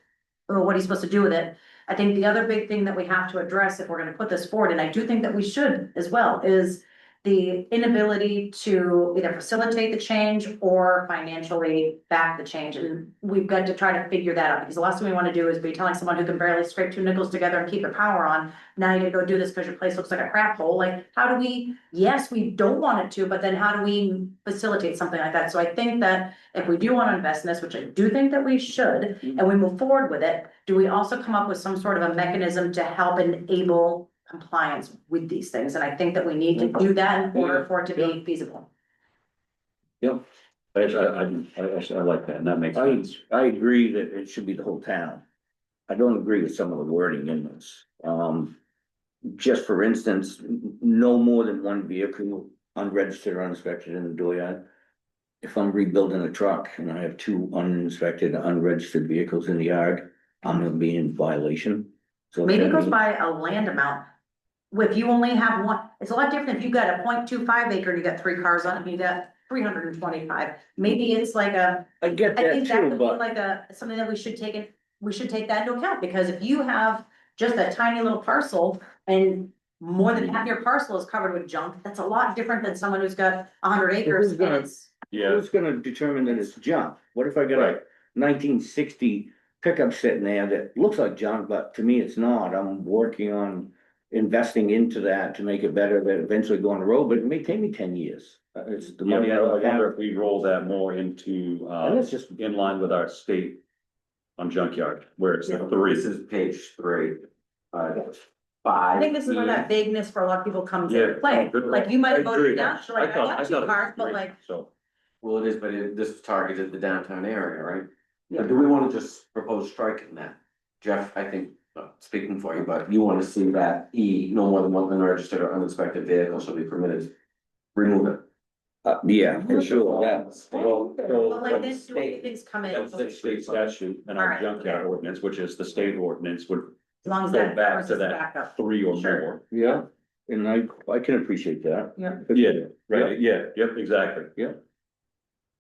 are you supposed to do with it? I think the other big thing that we have to address if we're gonna put this forward, and I do think that we should as well, is the inability to either facilitate the change or financially back the change. And we've got to try to figure that out, because the last thing we wanna do is be telling someone who can barely scrape 2 nickels together and keep the power on, now you gotta go do this because your place looks like a crap hole. How do we, yes, we don't want it to, but then how do we facilitate something like that? So I think that if we do wanna invest in this, which I do think that we should, and we move forward with it, do we also come up with some sort of a mechanism to help enable compliance with these things? And I think that we need to do that in order for it to be feasible. Yep. I like that, and that makes sense. I agree that it should be the whole town. I don't agree with some of the wording in this. just for instance, no more than one vehicle unregistered or uninspected in the dooryard. If I'm rebuilding a truck and I have two uninspected, unregistered vehicles in the yard, I'm gonna be in violation. So Maybe it that goes means- by a land amount. If you only have one, it's a lot different if you got a 0.25 acre and you got 3 cars on it, and you got 325. Maybe it's like I get I that think that too, would be but like something that we should take that into account, because if you have just a tiny little parcel and more than half your parcel is covered with junk, that's a lot different than someone who's got 100 acres who's and gonna- it's. Yeah, who's gonna determine that it's junk? What if I got a Right. 1960 pickup sitting there that looks like junk, but to me it's not? I'm working on investing into that to make it better, that eventually go on the road, but it may take me 10 years. It's the yeah, money I I don't wonder have. if we roll that more into, And it's just, in line with our state on junkyard, where it's the This three. is page 3. I Five. think this is where that vagueness for a lot of people comes Yeah, into play, good. like you might I have voted agree. it down, you're like, I got thought 2 it was cars, but three, like. So, Well, it is, but this targeted the downtown area, right? Yeah. But do we wanna just propose striking that? Jeff, I think, speaking for you, but you wanna see that E, no more than one unregistered or uninspected vehicle shall be permitted. Remove it. yeah, for sure, yeah. But like this, do things come in, that's the as state statute and our Alright, junkyard okay. ordinance, which is the state ordinance, would long as go that back covers to the that backup. 3 or Sure. more. Yeah, and I can appreciate that. Yeah. Yeah, right, yeah, yep, exactly. Yeah.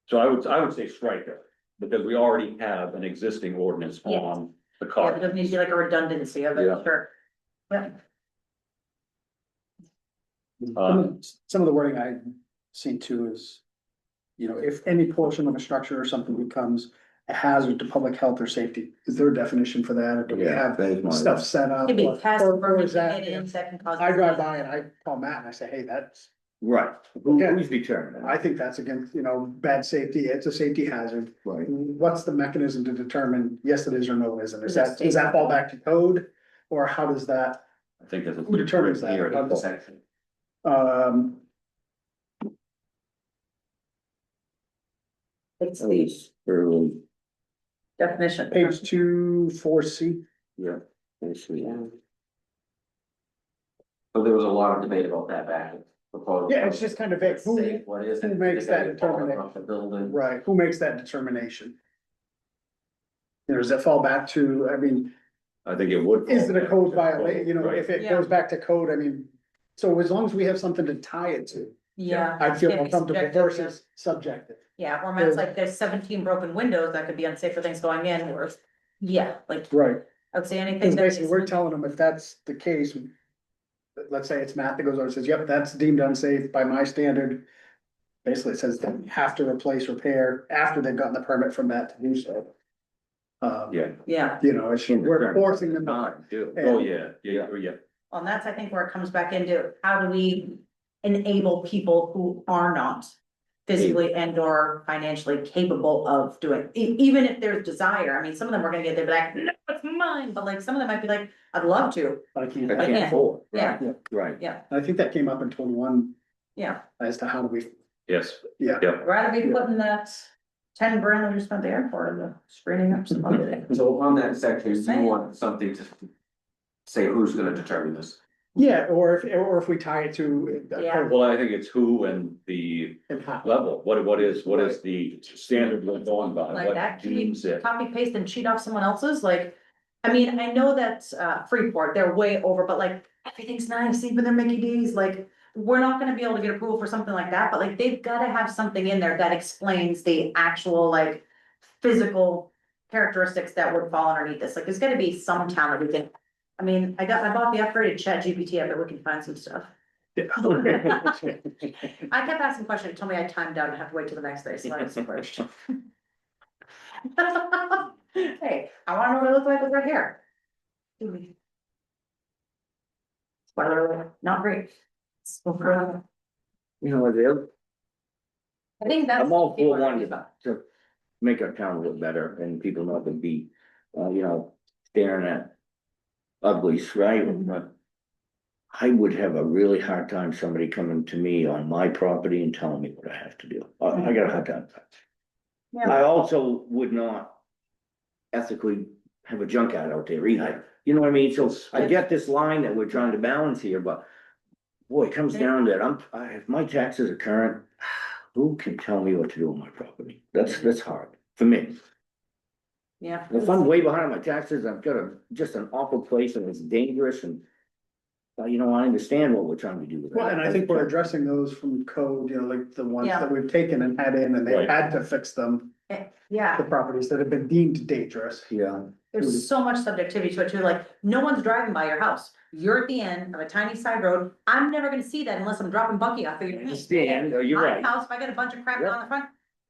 So I would say strike it, because we already have an existing ordinance Yes. on the Yeah, car. there doesn't need to be like a redundancy of it, Yeah. sure. Yeah, Some of the wording I see too is, you know, if any portion of a structure or something becomes a hazard to public health or safety, is there a definition for that? Or do we Yeah, have that is my. stuff set up? maybe or- past or is that- permitted that can cause. I drive by and I call Matt and I say, hey, that's, Right, Yeah. who's determining? I think that's against, you know, bad safety, it's a safety hazard. Right, What's the mechanism to determine yes, it is or no, it isn't? Is it Does that fall back to code? Or how does that, I think that's. who determines that? Here, in the section. Um, It's at the least early, definition. page 2, 4C. yeah. Basically, yeah. So there was a lot of debate about that back. and forth. Yeah, it's just kind of vague. Who- Say what is it? who makes that They fall determination? off the building. Right, who makes that determination? You know, does that fall back to, I mean, I think it would. is it a code violation, you know, Right. if it Yeah. goes back to code, I mean. So as long as we have something to tie it to, Yeah. I'd feel Can't more be comfortable subjective, versus subjective. Yeah, or Matt's like, there's 17 broken windows that could be unsafe for things going in, or, yeah, like, Right, I would say anything because that basically is. we're telling them if that's the case. Let's say it's Matt that goes over and says, yep, that's deemed unsafe by my standard. Basically, it says that you have to replace, repair after they've gotten the permit from Matt to do so. Yeah, Yeah, You know, it's, we're forcing them to. Time, too. oh, yeah, yeah, yeah, well, and that's, I think, where it comes back into, how do we enable people who are not physically and or financially capable of doing, even if there's desire, I mean, some of them are gonna get there, but like, no, it's mine, but like, some of them might be like, I'd love to, I can't, I I can't can't. afford. yeah, Right, I think that came up in 21 yeah. as to how do we, yes, yeah. yeah. Rather be putting that 10 grand that you spent the airport and screening up some money. So on that section, do you want something to say who's gonna determine this? Yeah, or if we tie it to. Yeah. Well, I think it's who and the And how. level, what is the standard we're going by, Like what that, can we deems it? copy paste and cheat off someone else's, like, I mean, I know that Freeport, they're way over, but like, everything's nice, even their Mickey D's, like. We're not gonna be able to get approval for something like that, but like, they've gotta have something in there that explains the actual, like, physical characteristics that would fall underneath this, like, there's gotta be some town that we can. I mean, I bought the upgraded Chat GPT, I bet we can find some stuff. I kept asking questions, it told me I timed out and have to wait till the next day, so I was first. Hey, I wanna know what it looks like with red hair. Spoiler alert, not great. you know, they'll, I think that's. I'm all what people for are one talking about. to make our town look better and people not to be, you know, staring at uglies, right? I would have a really hard time somebody coming to me on my property and telling me what I have to do. I got a hard time. Yeah. I also would not ethically have a junkyard out there either. You know what I mean? So I get this line that we're trying to balance here, but boy, it comes down to it. if my taxes are current, who can tell me what to do with my property? That's hard for me. Yeah. If I'm way behind on my taxes, I've got just an awful place and it's dangerous and. I understand what we're trying to do with that. Well, and I think we're addressing those from code, like the ones Yeah. that we've taken and had in, and they Right. had to fix them. Yeah, The properties that have been deemed dangerous. Yeah, there's so much subjectivity to it too, like, no one's driving by your house. You're at the end of a tiny side road. I'm never gonna see that unless I'm dropping Bucky off of your. understand, you're My right. house, if I got a bunch of crap Yep. on the front.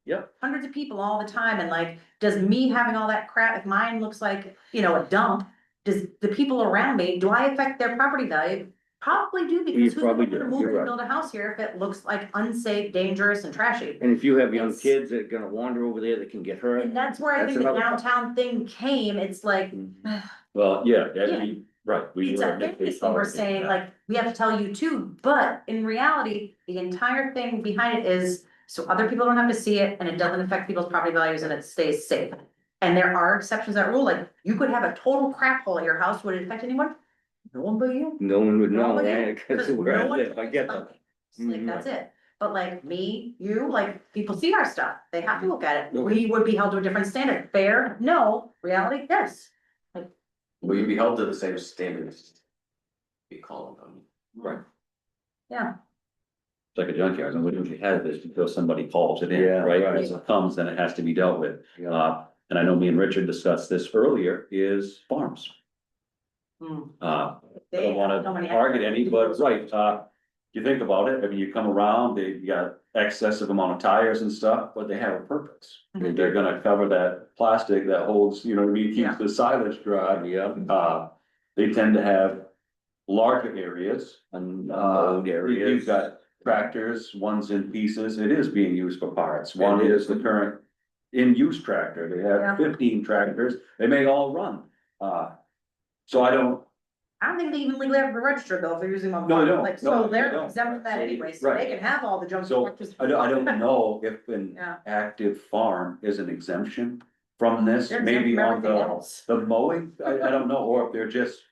Yep. Hundreds of people all the time, and like, does me having all that crap, if mine looks like, a dump, does the people around me, do I affect their property value? Probably do, because who's probably gonna do, move you're and right. build a house here if it looks like unsafe, dangerous and trashy? And if you have young It's- kids that are gonna wander over there that can get hurt. And that's where I That's think the another problem. downtown thing came, it's like, Well, yeah, Yeah. right. we it's were a fairness thing we're saying, like, we have to tell you too, but in reality, the entire thing behind it is so other people don't have to see it and it doesn't affect people's property values and it stays safe. And there are exceptions to that rule, like, you could have a total crap hole at your house, would it affect anyone? No one but you. No one would No know, one but you, right? Because 'cause where I no one live, I get cares that. about it. Like, Mhm. that's it. But like me, you, like, people see our stuff, they have to look at it, we would be held to a different standard, fair, no, reality, yes. Will you be held to the same standards? Be calling them. Right. Yeah. It's like a junkyard, and we usually have this until somebody calls it in, Yeah, right? right. As it comes, then it has to be dealt with. Yeah. And I know me and Richard discussed this earlier, is farms. Hmm. I They don't wanna have so many target acres. any, but right, you think about it, I mean, you come around, they got excessive amount of tires and stuff, but they have a purpose. Mhm. They're gonna cover that plastic that holds, you know what I mean, Yeah. keeps the silage dry. Yeah. They tend to have larger areas and, Old areas. you've got tractors, one's in pieces, it is being used for parts. One It is the current in-use tractor, they Yeah. have 15 tractors, they may all run. So I don't, I don't think they even legally have to register though, if they're using them. No, they don't. Like, No, so they they're don't. exempt from that anyway, so Right. they can have all the junk. So, trucks. I don't know if an Yeah. active farm is an exemption from this, They're exempt maybe from on everything else. the mowing, I don't know, or if they're just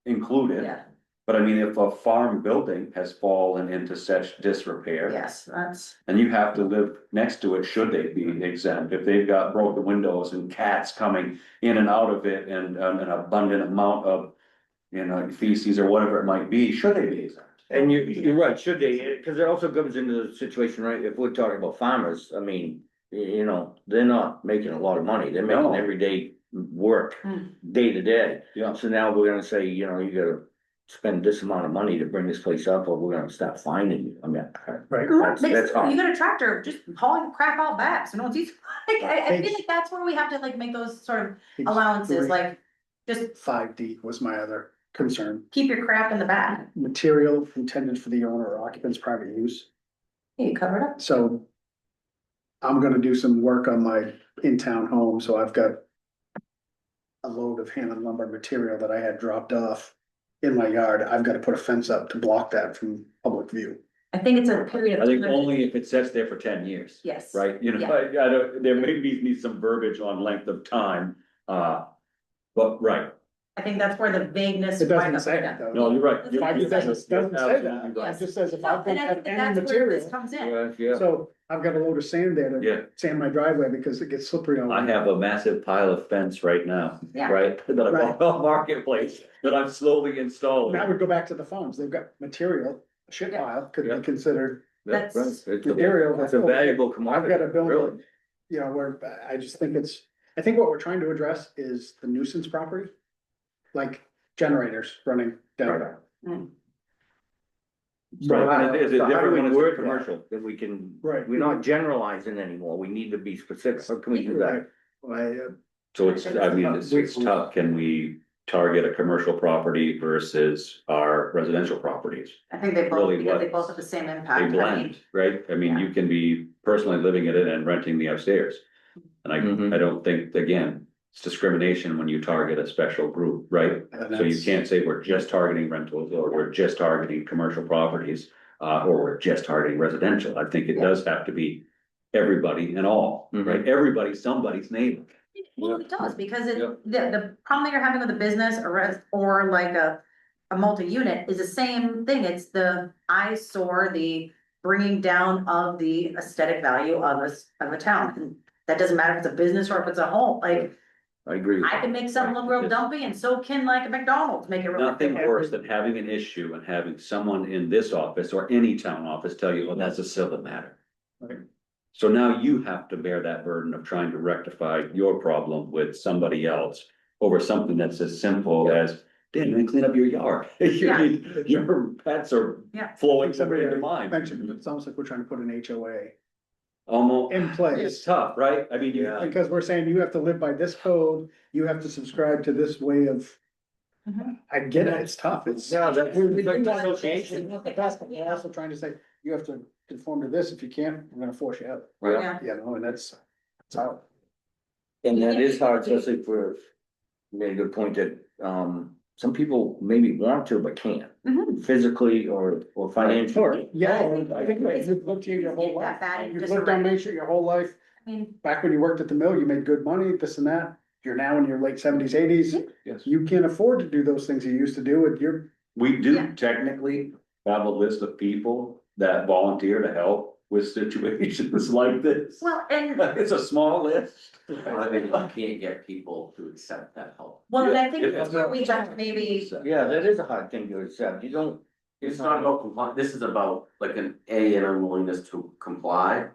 included. Yeah, But I mean, if a farm building has fallen into such disrepair. yes, that's, And you have to live next to it, should they be exempt, if they've got broken windows and cats coming in and out of it and an abundant amount of. Feces or whatever it might be, should they be exempt? And you're right, should they, because it also comes into the situation, right, if we're talking about farmers, I mean, they're not making a lot of money, they're making No. everyday work, Hmm. day to day. Yeah. So now we're gonna say, you gotta spend this amount of money to bring this place up, or we're gonna start finding you, I mean. Right. That's you hard. got a tractor, just hauling crap out back, so no one sees. Like, I feel like that's where we have to like make those sort of allowances, like, just 5D was my other concern. keep your crap in the back. Material intended for the owner or occupant's private use. You cover it up. So I'm gonna do some work on my in-town home, so I've got a load of Hammond lumber material that I had dropped off in my yard. I've gotta put a fence up to block that from public view. I think it's a period I of think time. only if it sits there for 10 years. Yes. Right, Yeah. I don't, there maybe needs some verbiage on length of time, but, right, I think that's where the vagueness. It doesn't winds up say with that though. no, you're right. It You're- Five D you're- doesn't you're say that. absolutely right. It just says if No, I and don't I have think that any that's where this material. comes in. Yeah, yeah. So I've got a load of sand there Yeah. to sand my driveway because it gets slippery on. I have a massive pile of fence right now, Yeah. right, that I bought on Marketplace, that I'm slowly installing. That would go back to the farms. They've got material, a shit Yeah. pile could Yeah. be considered That's right. That's- It's material. It's a valuable I've commodity, got a building, really. where I just think I think what we're trying to address is the nuisance property. Like generators running down. Right, and is it So how do different we when it's word commercial? that? That we can, Right. we're not generalizing anymore, we need to be specific, how can we do that? So it's, I mean, it's tough, can we target a commercial property versus our residential properties? I think they both, Really because they what? both have the same They impact. I mean, blend, right? I mean, you can be personally living in it and renting the upstairs. And Mhm. I don't think, again, it's discrimination when you target a special group, right? So you can't say we're just targeting rentals, or we're just targeting commercial properties, or we're just targeting residential. I think it Yeah. does have to be everybody and all, right? Everybody, somebody's neighbor. Well, it does, because it, Yep. the problem that you're having with a business or like a multi-unit is the same thing. It's the eyesore, the bringing down of the aesthetic value of of a town. And that doesn't matter if it's a business or if it's a home, like, I agree. I can make something look real dumpy and so can like a McDonald's make it real. Nothing worse than having an issue and having someone in this office or any town office tell you, oh, that's a civil matter. Right. So now you have to bear that burden of trying to rectify your problem with somebody else over something that's as simple as, damn, man, clean up your yard. Yeah. Your pets are Yeah. flowing Somebody somewhere in mind. mentioned, it's almost like we're trying to put an HOA Almost, in it's place. tough, right? I mean, Yeah. Because we're saying you have to live by this code, you have to subscribe to this way of. Mhm. I get it, it's tough, it's. Yeah, that's- We're also trying to say, you have to conform to this, if you can't, we're gonna force you out, Yeah. you know, and that's how. And that is hard, especially for, you made a good point that, some people maybe want to, but can't, Mhm. physically or financially. Yeah, Oh, I think you've lived here your whole Get that life, bad in you've lived on disarray. Main Street your whole life, I mean, back when you worked at the mill, you made good money, this and that. You're now in your late seventies, eighties, Yes. you can't afford to do those things you used to do, and you're, We do Yeah. technically have a list of people that volunteer to help with situations like this. well, and, It's a small list. I think you can't get people to accept that help. well, and I think Yeah. that's where we have to maybe, Yeah, that is a hard thing to accept, you don't. It's not about comply, this is about like an unwillingness to comply.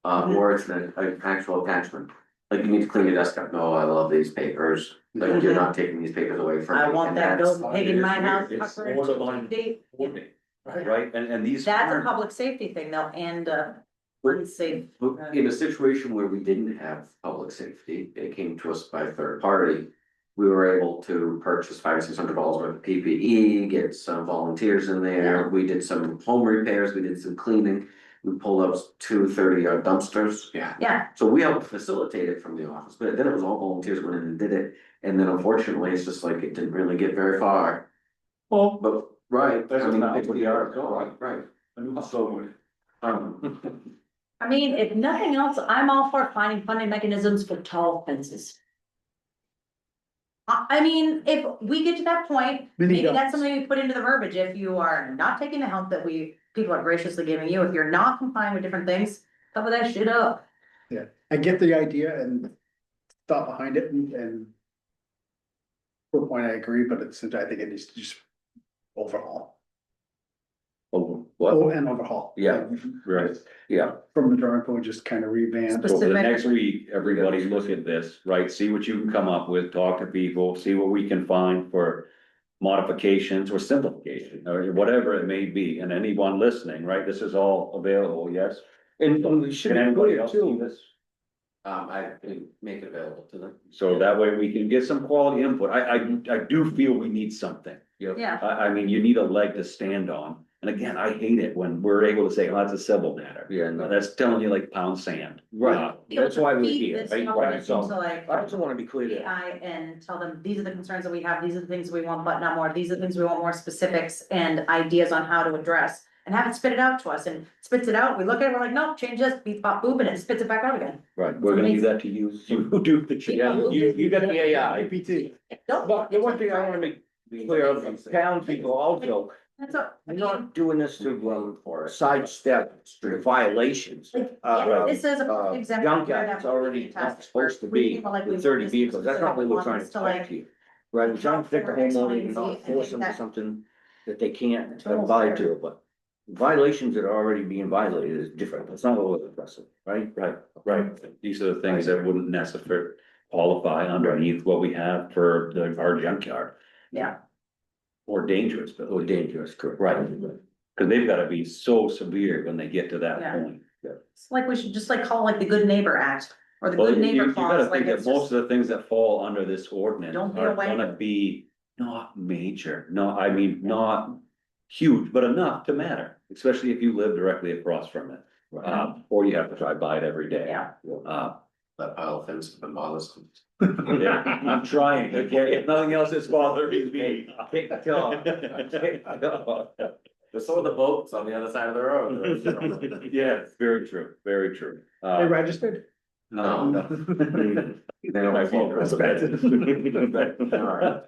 Mhm. Or it's an actual attachment, like you need to clean your desk up, no, I love these papers, like you're not taking these papers away from me. I want and that that's- bill pig in my It's house. weird. It's covered in borderline date. coordinate, right? And these. That's a aren't- public safety thing though, and But- unsafe. But in a situation where we didn't have public safety, it came to us by a third party. We were able to purchase $500-600 worth of PPE, get some volunteers in there, we did some home repairs, we did some cleaning. We pulled up 2 30-yard dumpsters. Yeah. Yeah, So we helped facilitate it from the office, but then it was all volunteers went in and did it, and then unfortunately, it's just like it didn't really get very far. Well, But, right, That's I mean, not it's what the the art, art- go, right, so. I mean, if nothing else, I'm all for finding funding mechanisms for tall fences. I mean, if we get to that point, Mini maybe that's dumps. something we put into the verbiage, if you are not taking the help that people are graciously giving you, if you're not complying with different things, cover that shit up. I get the idea and thought behind it and. To a point, I agree, but at the same time, I think it needs to just overhaul. Oh, what? Oh, and overhaul. Yeah. Right. Yeah, From the drawing board, just kind of revamp. So for the Specific. next week, everybody look at this, right? See what you can come up with, talk to people, see what we can find for modifications or simplification, or whatever it may be, and anyone listening, right? This is all available, yes? and we should Can be anybody clear else see too, this? I can make it available to them. So that way we can get some quality input. I do feel we need something. Yeah, I mean, you need a leg to stand on. And again, I hate it when we're able to say, oh, that's a civil matter. yeah, no, That's telling you like pound sand. right, that's why we're feed here, this right? knowledge So, into like I also wanna be clear that, AI and tell them, these are the concerns that we have, these are the things we want, but not more, these are the things we want more specifics and ideas on how to address. And have it spit it out to us, and spits it out, we look at it, we're like, no, change this, beep, bop, boop, and it spits it back out again. Right, we're gonna leave that to you, you do the. Yeah, you got the AI. APT. Nope. But the one thing I wanna make clear of, townspeople also, That's a, I we're mean, not doing this to sidestep the violations. like, yeah, this is a Uh, example. junkyard's already not supposed to be with 30 vehicles, that's not what we're trying to talk to you. Right, we're trying to protect the homeowner and not force them to something that they can't abide to, but violations that are already being violated is different, that's not what we're addressing, right? Right, these are the things that wouldn't necessarily qualify underneath what we have for our junkyard, Yeah, or dangerous, but. Or dangerous, correct. Right, cause they've gotta be so severe when they get to that Yeah. point. it's like we should just like call it like the Good Neighbor Act, or the Well, Good you Neighbor gotta clause, like think that it's most just. of the things that fall under this ordinance Don't be are a wanker. gonna be not major, no, I mean, not huge, but enough to matter, especially if you live directly across from it. Or you have to drive by it every day. Yeah. That pile of fence that bothers them. Yeah, I'm trying, okay, if nothing else is bothering me. There's some of the boats on the other side of the road. Yeah, very true, very true. They registered, No. They don't fall. That's bad. Alright.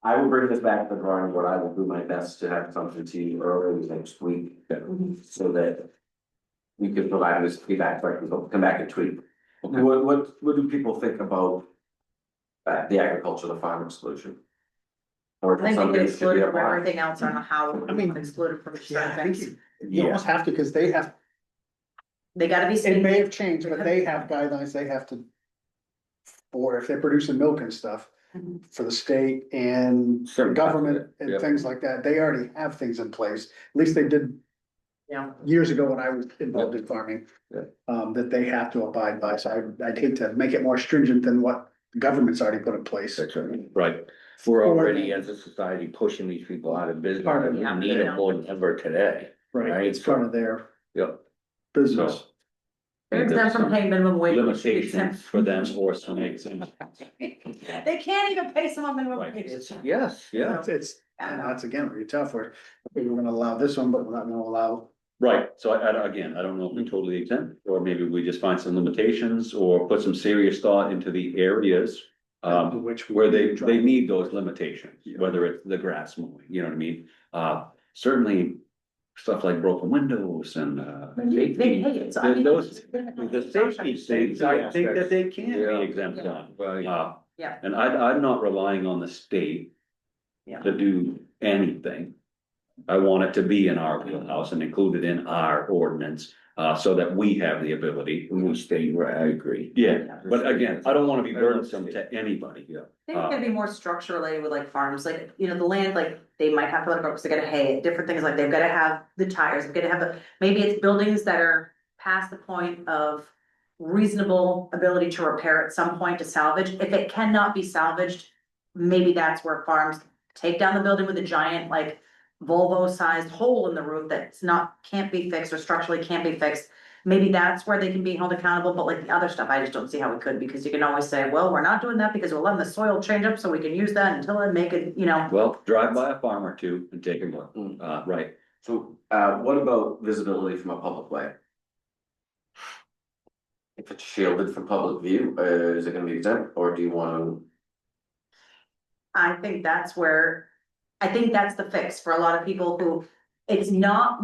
I will bring this back to the drawing board. I will do my best to have something to you early next week. So that we can provide this feedback, so I can come back and tweet. What do people think about the agriculture, the farm exclusion? Or I think they something get should be excluded from applied? everything else. I don't know how I mean, excluded from Yeah, I certain think things. you almost have to, because they have, They gotta be. it may state- have changed, but they have guidelines they have to. Or if they're producing milk and stuff Mhm. for the state and Certain government parts of it, and yep. things like that, they already have things in place. At least they did Yeah. years ago when I was involved in farming. Yeah. That they have to abide by, so I'd hate to make it more stringent than what the government's already put in place. That's right. Right, We're already as a society pushing these people out of business, Part of and we it, need yeah. them more than ever today. Right, it's part of their Yep. business. They're exempt from paying minimum wage. which should be limitations for them or some exemptions. They can't even pay someone minimum Right. wage. Yes, yeah. It's, and that's again, where you're tough where we're gonna allow this one, but we're not gonna allow. Right, so again, I don't know if we totally exempt, or maybe we just find some limitations or put some serious thought into the areas. Which Where they need those limitations, whether it's the grass mowing, you know what I mean? Certainly stuff like broken windows and, They pay it, so I mean. those, the safety things, I think that they can Yeah. be exempt on. Right. Yeah. And I'm not relying on the state Yeah. to do anything. I want it to be in our wheelhouse and included in our ordinance, so that we have the ability. We stay, right, I agree. Yeah, but again, I don't wanna be burdensome to anybody. Yeah. I think it's gonna be more structure related with like farms, like, you know, the land, like, they might have to let it go, because they gotta hay it, different things, like, they've gotta have the tires, they've gotta have the, maybe it's buildings that are past the point of reasonable ability to repair at some point to salvage, if it cannot be salvaged, maybe that's where farms take down the building with a giant, like, Volvo-sized hole in the roof that's not, can't be fixed or structurally can't be fixed. Maybe that's where they can be held accountable, but like the other stuff, I just don't see how we could, because you can always say, well, we're not doing that because we're letting the soil change up, so we can use that until I make it, you know. Well, drive by a farm or two and take a look, right, So, what about visibility from a public way? If it's shielded from public view, is it gonna be exempt, or do you want I think that's where, I think that's the fix for a lot of people who, it's not.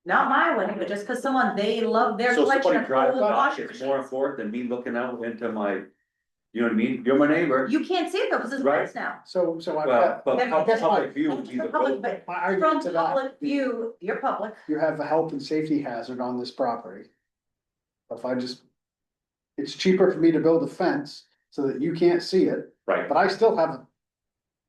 Not my way, but just cause someone, they love their so collection somebody of drive old by, washing it's more machines. important than me looking out into my, you know what I mean, you're my neighbor. You can't see it though, cause it's Right. fence now. So I've Well, got, but That's public view would be the. Public, but my from argument to that, public view, you're public. you have a health and safety hazard on this property. If I just, it's cheaper for me to build a fence so that you can't see it, Right, but I still have a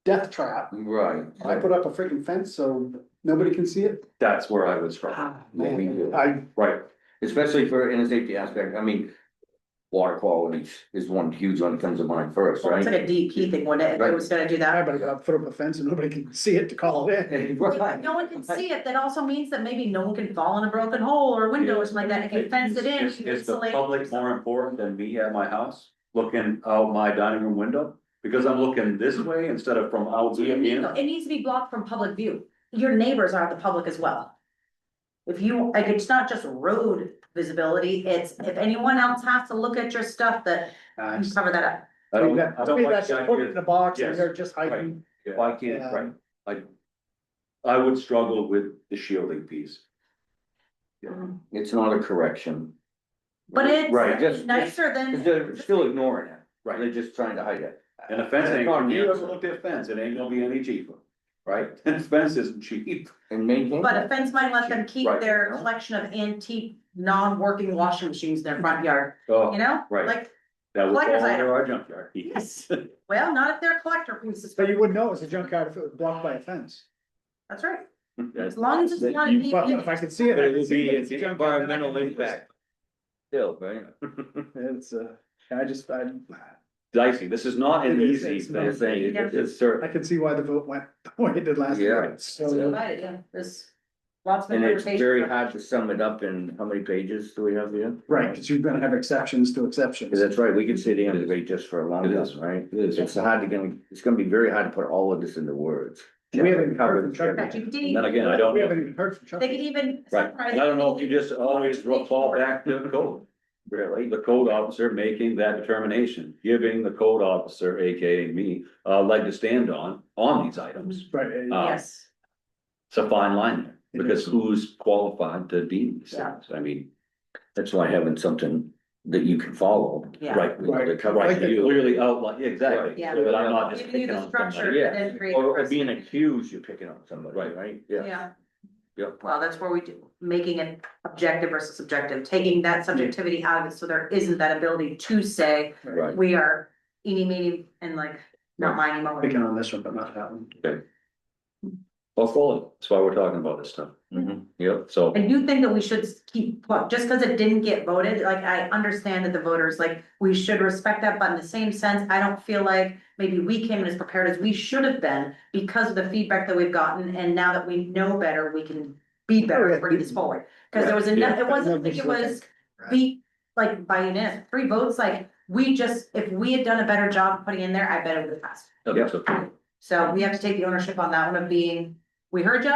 death trap. Right. I put up a freaking fence so nobody can see it. that's where I would struggle, What we do. right, Especially for in a safety aspect, I mean, water quality is one huge one that comes to mind first, Well, it's right? like a DEP thing, wouldn't it, if it Right. was gonna do I that. better put up a fence and nobody can see it to call it in. If no one can see it, that also means that maybe no one can fall in a broken hole or window or something like that, if you fence it in, Is you the insulate. public more important than me at my house, looking out my dining room window? Because I'm looking this way instead of from out It in. needs to be blocked from public view. Your neighbors are the public as well. If you, like, it's not just road visibility, it's if anyone else has to look at your stuff, that you cover that up. I don't, I To don't me, like that's the just put it in idea. a box and Yes. they're just hiding. Why can't, Yeah. right, I would struggle with the shielding piece. It's not a correction. But Right, it's just- nicer Cause than, they're still ignoring it, Right. they're just trying to hide it. And a fence ain't, Not if you an ever answer. looked at fence, it ain't gonna be any cheaper, right? And fence isn't cheap. And maintain. but a it. fence might let them keep Right. their collection of antique, non-working washing machines in their front yard, Oh, you know? right. Like, that would fall collector's under item. our junkyard. Yes. well, not if they're collector pieces, So you wouldn't know it was a junkyard if it was blocked by a fence. that's right, That's- as long as it's not. But if I could see it. But I it could would see be that an it's a junkyard, environmental then I can use it. impact. Still, right? It's, I Dicey, this is not an It is, easy it's thing, not. it's I certain. can see why the vote went the way it did last Yeah. night. So So, divided, yeah, there's lots of And it's interpretations. very hard to sum it up in, how many pages do we have here? right, because you're gonna have exceptions to exceptions. Cause that's right, we could sit here and debate just for a long It time, is. right? It is. It's gonna be very hard to put all of this into words. We haven't even heard from Covered Chuck. ChatGPT. And then again, I don't, We haven't even heard from Chuck. They could even. right, and I don't know if you just always fall back to code. really. The code officer making that determination, giving the code officer, AKA me, leg to stand on these items. Right, Yes, It's a fine line there, It because is. who's qualified to deem these Yeah. things? I mean, That's why having something that you can follow. Yeah. right, That covers right, you. clearly outline, exactly, Yeah. so that I'm not just giving you picking the on structure somebody. and then create. Or being accused, you're picking on somebody, Right. right? Yeah. Yeah. Well, that's where we do, making it objective versus subjective, taking that subjectivity out of it, so there isn't that ability to say, Right. we are eeny, meeny, and like, not miny, moly. picking on this one, but not that one. Well, quality, that's why we're talking about this stuff. Mhm. Yep, so, I do think that we should keep, just because it didn't get voted, like, I understand that the voters, like, we should respect that, but in the same sense, I don't feel like maybe we came in as prepared as we should have been because of the feedback that we've gotten, and now that we know better, we can be better and bring this forward. Because there was enough, it wasn't like it was beat, like, by unanimous, 3 votes, like, we just, if we had done a better job putting in there, I bet it would have passed. okay, so, So we have to take the ownership on that one of being, we heard you,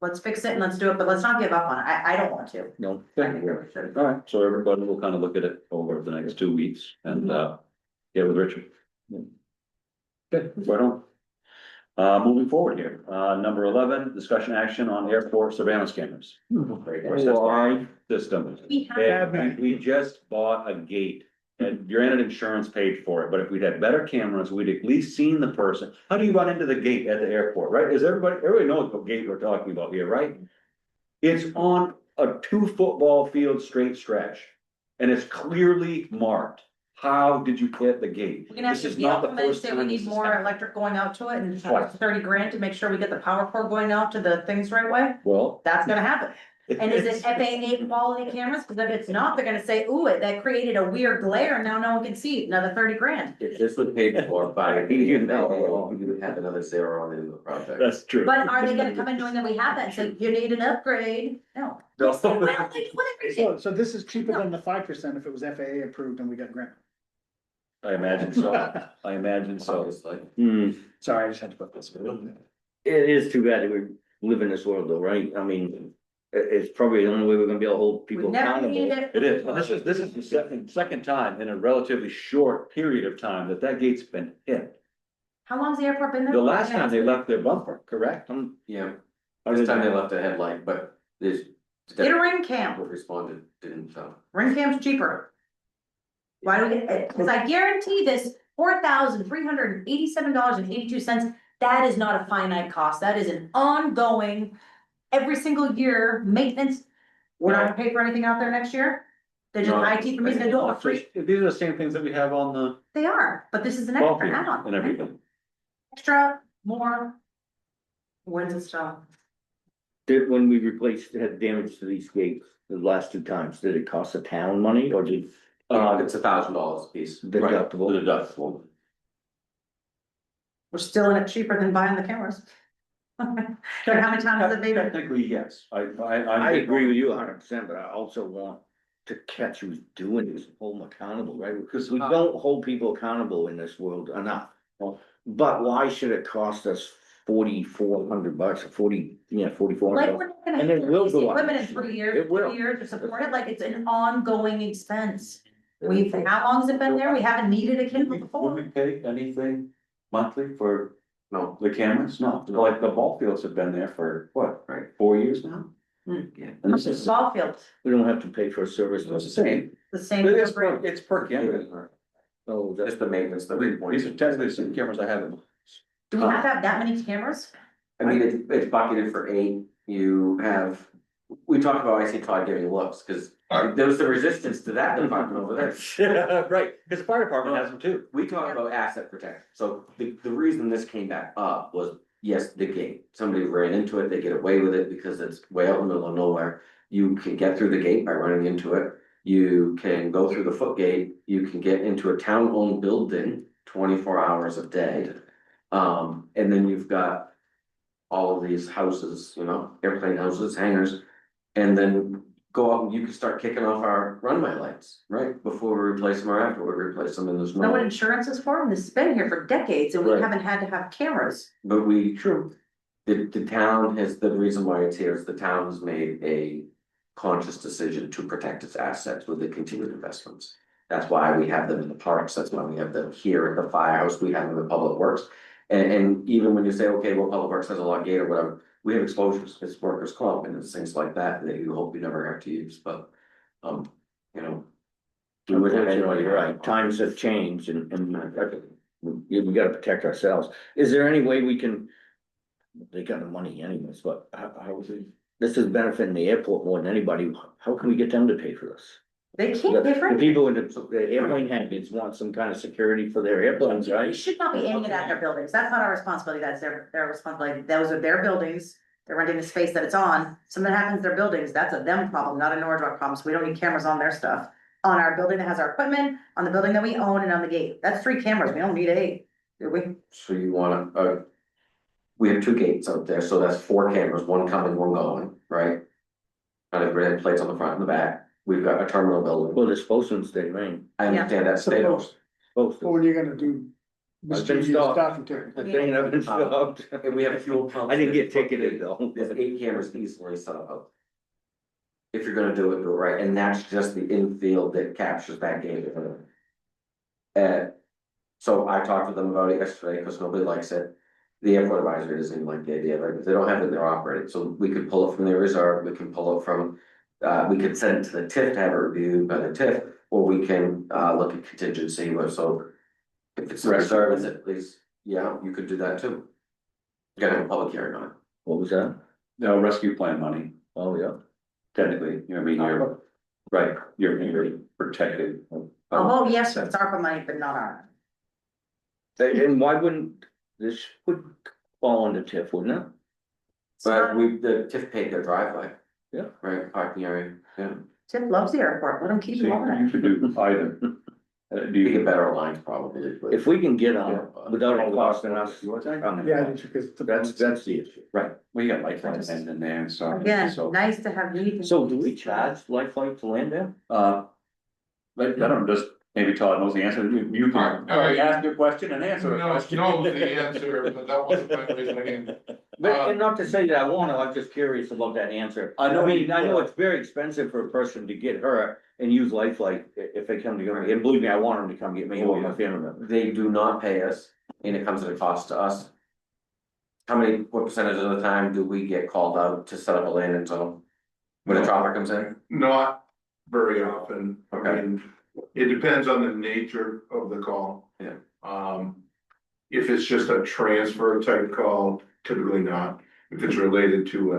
let's fix it and let's do it, but let's not give up on it. I don't want to. No. I think we should. all right, so everybody will kind of look at it over the next 2 weeks and, get with Richard. Good, right on. Moving forward here, number 11, discussion action on airport surveillance cameras. Why? System. We have, And we just bought a gate, and Granite Insurance paid for it, but if we'd had better cameras, we'd at least seen the person. How do you run into the gate at the airport, right? Everybody knows what gate we're talking about here, right? It's on a 2 football field straight stretch, and it's clearly marked. How did you hit the gate? we're gonna have This to is be not the and first say time we this need has more happened. electric going out to it and Right. 30 grand to make sure we get the power cord going out to the things right way. Well. That's gonna happen. And is it FAA quality cameras? Because if it's not, they're gonna say, ooh, that created a weird glare, now no one can see, another 30 grand. If this was paid for by, You know. you would have another zero on the end of the project. That's true. But are they gonna come in knowing that we have that and say, you need an upgrade? No. No. They say, well, they do everything. So this is cheaper than the 5% if it was FAA approved and we got grant. I imagine so, I imagine so. Obviously. Hmm, Sorry, I just had to put this. it is too bad that we live in this world though, right? I mean, it's probably the only way we're gonna be able to hold We people never needed accountable. it. It is, and this is the second time in a relatively short period of time that gate's been hit. How long's the airport been there? The last time they left their bumper, correct? Yeah, this time they left a headlight, but this. Get a ring cam. Responded, didn't, Ring cam's cheaper. Why do we get it? Cause I guarantee this $4,387.82, that is not a finite cost. That is an ongoing, every single year maintenance. We're not gonna pay for anything out there next year? They're just No. IT for me, they're doing it for free. These are the same things that we have on the They are, but this is an ball extra field add-on. and everything. Extra, more. When's it stop? When we replaced, had damage to these gates the last 2 times, did it cost the town money or did it's $1,000 a piece. deductible? The deductible. We're still in it cheaper than buying the cameras. Like, how many times has it been? Technically, yes, I agree with you 100%, but I also want to catch who's doing this, hold them accountable, right? Because we don't hold people accountable in this world enough. But why should it cost us $4,400 or 4,400? Like, we're not gonna And it have will to go up. equipment in 3 years, It will. 2 years to support it, like, it's an ongoing expense. How long has it been there? We haven't needed a camera Would before. we pay anything monthly for No, the cameras? No, like the ball fields have been there for what, right, 4 years now? yeah. And this is, Ball fields, We don't have to pay for a service. it's the same, the same. it's per camera. Oh, that's Just the maintenance that we. These are technically the same cameras I have. Do we have to have that many cameras? I mean, it's bucketed for 8, you have, we talked about IC Todd giving looks, cause there was the resistance to that department over there. Right, because the fire department has them too. We talked about asset protection, so the reason this came back up was, yes, the gate, somebody ran into it, they get away with it because it's way out in the middle of nowhere. You can get through the gate by running into it, you can go through the foot gate, you can get into a town-owned building 24 hours a day. And then you've got all of these houses, airplane houses, hangars, and then go out and you can start kicking off our runway lights, right? Before we replace them or after we replace them in the Know what snow. insurance is for? This has been here for decades and we Right. haven't had to have cameras. But the town has, the reason why it's here is the town has made a conscious decision to protect its assets with the continued investments. That's why we have them in the parks, that's why we have them here at the firehouse, we have them in Public Works. And even when you say, okay, well, Public Works has a lot of gate or whatever, we have exposures, it's workers' comp and it's things like that that you hope you never have to use, but, you know. we would have Unfortunately, you're right, times have changed and we gotta protect ourselves. Is there any way we can? They got the money anyways, but how is it? This is benefiting the airport more than anybody. How can we get them to pay for this? They can't pay for The it. people in the airplane handlers want some kind of security for their airplanes, We right? should not be aiming it at their buildings. That's not our responsibility. That's their responsibility. Those are their buildings. They're renting the space that it's on. Something happens to their buildings, that's a them problem, not a Norridgewock problem. So we don't need cameras on their stuff. On our building that has our equipment, on the building that we own and on the gate. That's 3 cameras. We don't need 8, do we? So you wanna, we have 2 gates out there, so that's 4 cameras, 1 coming, 1 going, right? And if we have plates on the front and the back, we've got a terminal building. Well, they're supposed to stay rain. I understand that state. Supposed. Supposed But to. when you're gonna do I've been mischievous stopped. stuff, you take. The thing I've been stopped. And we have fuel pumps. I didn't get ticketed though. There's 8 cameras easily set up. If you're gonna do it right, and that's just the infield that captures that gate. So I talked to them about it yesterday, because nobody likes it. The airport advisory doesn't even like the idea, right? If they don't have it, they're operating, so we could pull it from their reserve, we can pull it from. We could send it to the TIF to have it reviewed by the TIF, or we can look at contingency, where so. If it's a reserve, is at least, yeah, you could do that too. You gotta have a public hearing on it. What was that? No, rescue plan money, Oh, yeah. technically, you know, I mean, you're, right, you're protected. Oh, yes, it's ARPA money, but not our. And why wouldn't, this would fall under TIF, wouldn't it? But the TIF paid their driveway. Yeah. Right, parking area, yeah. Tim loves the airport. Let him keep So loving you it. could do either. Do You get you? better lines probably, but. If we can get on without it costing us. Yeah, because. That's the issue. Right, we got lifelines in there and so. Again, so- nice to have needs. So do we charge lifeline to land there? But I don't know, just maybe Todd knows the answer, you can ask your question and answer. a No, question. no, the answer, but that wasn't my raising my hand. But, and not to say that I want to, I'm just curious about that answer. I know- I mean, I know it's very expensive for a person to get her and use lifeline if they come to get me, and believe me, I want them to come get me or my family member. They do not pay us, and it comes at a cost to us. What percentage of the time do we get called out to set up a landing zone? When a chopper comes in? Not very often, I Okay. mean, it depends on the nature of the call. Yeah. If it's just a transfer type call, typically not. If it's related to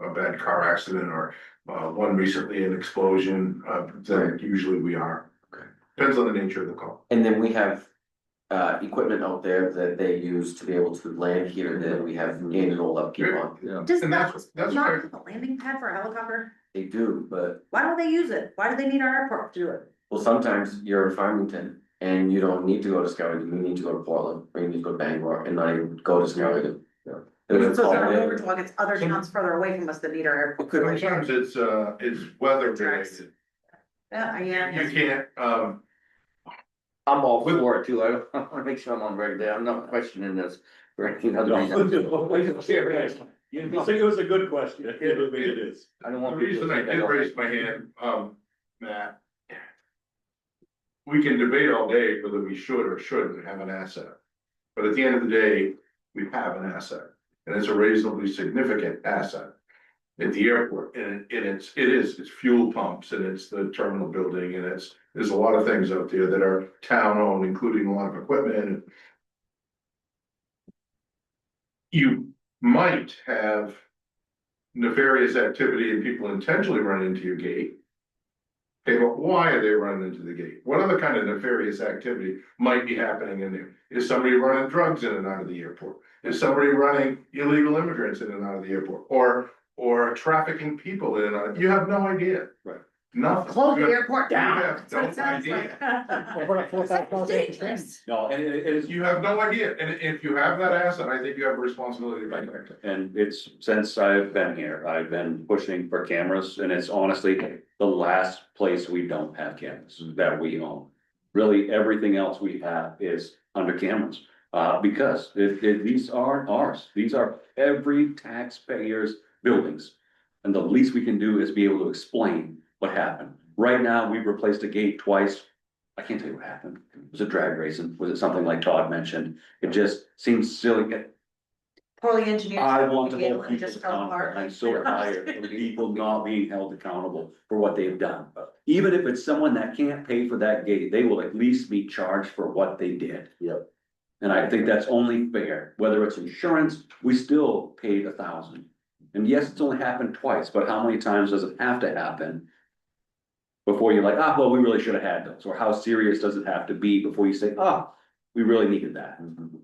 a bad car accident or one recently an explosion, then usually we are. Okay. Depends on the nature of the call. And then we have equipment out there that they use to be able to land here that we have annual upkeep on. Yeah. Does And not, that's not why- have a landing pad for a helicopter? They do, but Why don't they use it? Why do they need our airport to do it? well, sometimes you're in Farmington and you don't need to go to Skowhegan, you need to go to Portland, or you need to go to Bangor and not even go to Skowhegan. Yeah. There's a So call it's not in. Norridgewock, it's other towns further away from us that need our airport. Sometimes it's weather related. Yeah, You can't, I'm all for it too, I wanna make sure I'm on record there, I'm not questioning this for any other reason. You think it was a good question. I think it is. I don't the want people reason to I think I did don't. raise my hand, Matt. We can debate all day whether we should or shouldn't have an asset. But at the end of the day, we have an asset, and it's a reasonably significant asset. At the airport, and it's fuel pumps, and it's the terminal building, and there's a lot of things out there that are town owned, including a lot of equipment. You might have nefarious activity and people intentionally run into your gate. Okay, but why are they running into the gate? What other kind of nefarious activity might be happening in there? Is somebody running drugs in and out of the airport? Is somebody running illegal immigrants in and out of the airport? Or trafficking people in and out? You have no idea. Right. Nothing. Close the You have- airport you down. have That's what no it sounds idea. like. What a $4,000 Dangerous. No, and it is, You have no idea, and if you have that asset, I think you have a responsibility to protect it. and it's, since I've been here, I've been pushing for cameras, and it's honestly the last place we don't have cameras that we own. Really, everything else we have is under cameras, because these aren't ours, these are every taxpayer's buildings. And the least we can do is be able to explain what happened. Right now, we've replaced a gate twice. I can't tell you what happened. Was it drag racing? Was it something like Todd mentioned? It just seems silly. Poorly engineered. I want to It hold people just fell accountable. apart. I'm so tired of people not being held accountable for what they've done. Even if it's someone that can't pay for that gate, they will at least be charged for what they did. Yep. And I think that's only fair, whether it's insurance, we still paid 1,000. And yes, it's only happened twice, but how many times does it have to happen? Before you're like, well, we really should have had those, or how serious does it have to be before you say, we really needed that.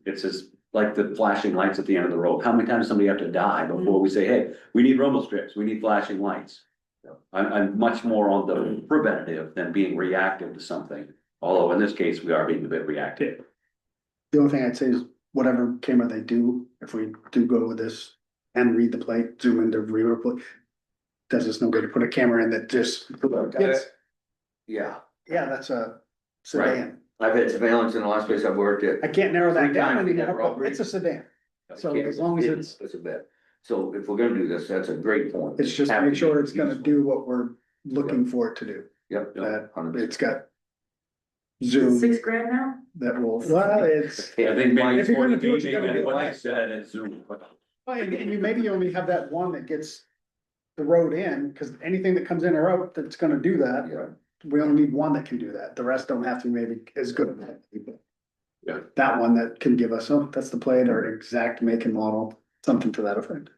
It's just like the flashing lights at the end of the road. How many times does somebody have to die before we say, hey, we need rumble strips, we need flashing lights? I'm much more on the preventative than being reactive to something, although in this case, we are being a bit reactive. The only thing I'd say is whatever camera they do, if we do go with this and read the plate, zoom into real plate. Does us no good to put a camera in that just. Yeah, Yeah, that's a sedan. I've had surveillance in the last place I've worked at. I can't narrow that Three down times we had anymore, but robbery. it's a sedan. So Can't- as long as it's, It's a bit. So if we're gonna do this, that's a great point. it's just Have make to sure be it's gonna useful. do what we're looking for it to do. Yep. That 100%. it's got. Zoom $6,000 now? that will, well, it's, I think maybe If you're gonna do it, gaming you gotta and do what it. I said is Zoom. and you maybe only have that one that gets. The road in, cause anything that comes in or out that's gonna do that. Yeah. We only need one that can do that. The rest don't have to be maybe as good. Yeah. That one that can give us, that's the plate or exact make and model, something to that effect.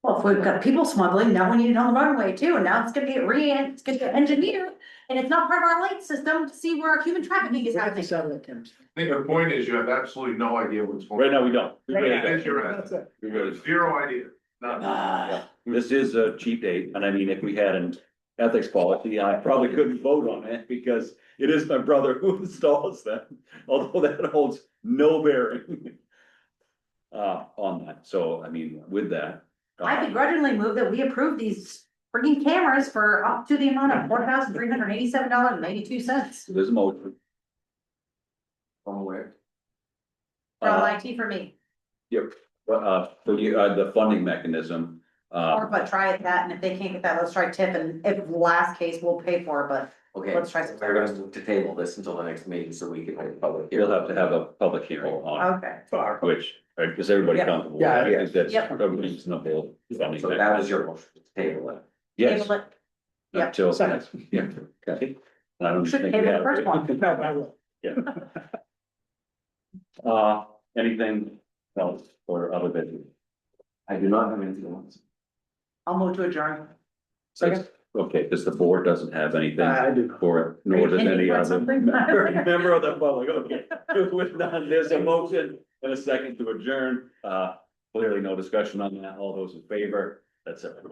Well, if we've got people smuggling, now we need it on the runway too, and now it's gonna get it's gonna get engineered. And it's not part of our light system to see where human trafficking is We have the happening. satellite cameras. I think the point is you have absolutely no idea what's going on. Right now, we don't. We really Right don't. Yes, you're right. That's it. We really don't. Zero idea, none. Yeah, this is a cheap date, and I mean, if we had an ethics policy, I probably couldn't vote on it because it is my brother who installs them, although that holds no bearing. On that, so I mean, with that. I begrudgingly move that we approve these freaking cameras for up to the amount of $4,387.82 There's a motion. From where? for all IT for me. Yep, for you, the funding mechanism, Or but try that, and if they can't get that, let's try tip, and if last case, we'll pay for it, but Okay, let's try some. we're gonna move to table this until the next meeting so we can hold a public we'll hearing. have to have a public hearing on Okay, which, is everybody Yep. comfortable? Yeah, I think that's Yep. a reasonable funding. So that was your motion, to table it. Yes, table it. Yep. until, Second. yeah, okay. I don't Should think we table the have. first one. No, I will. Anything else for other business? I do not have anything else. I'll move to adjourn. Second. Okay, because the board doesn't have anything I do. for it, nor does Can you any put other something? member of the public, okay. With none, there's a motion and a second to adjourn, clearly no discussion on that, all those in favor, that's everybody.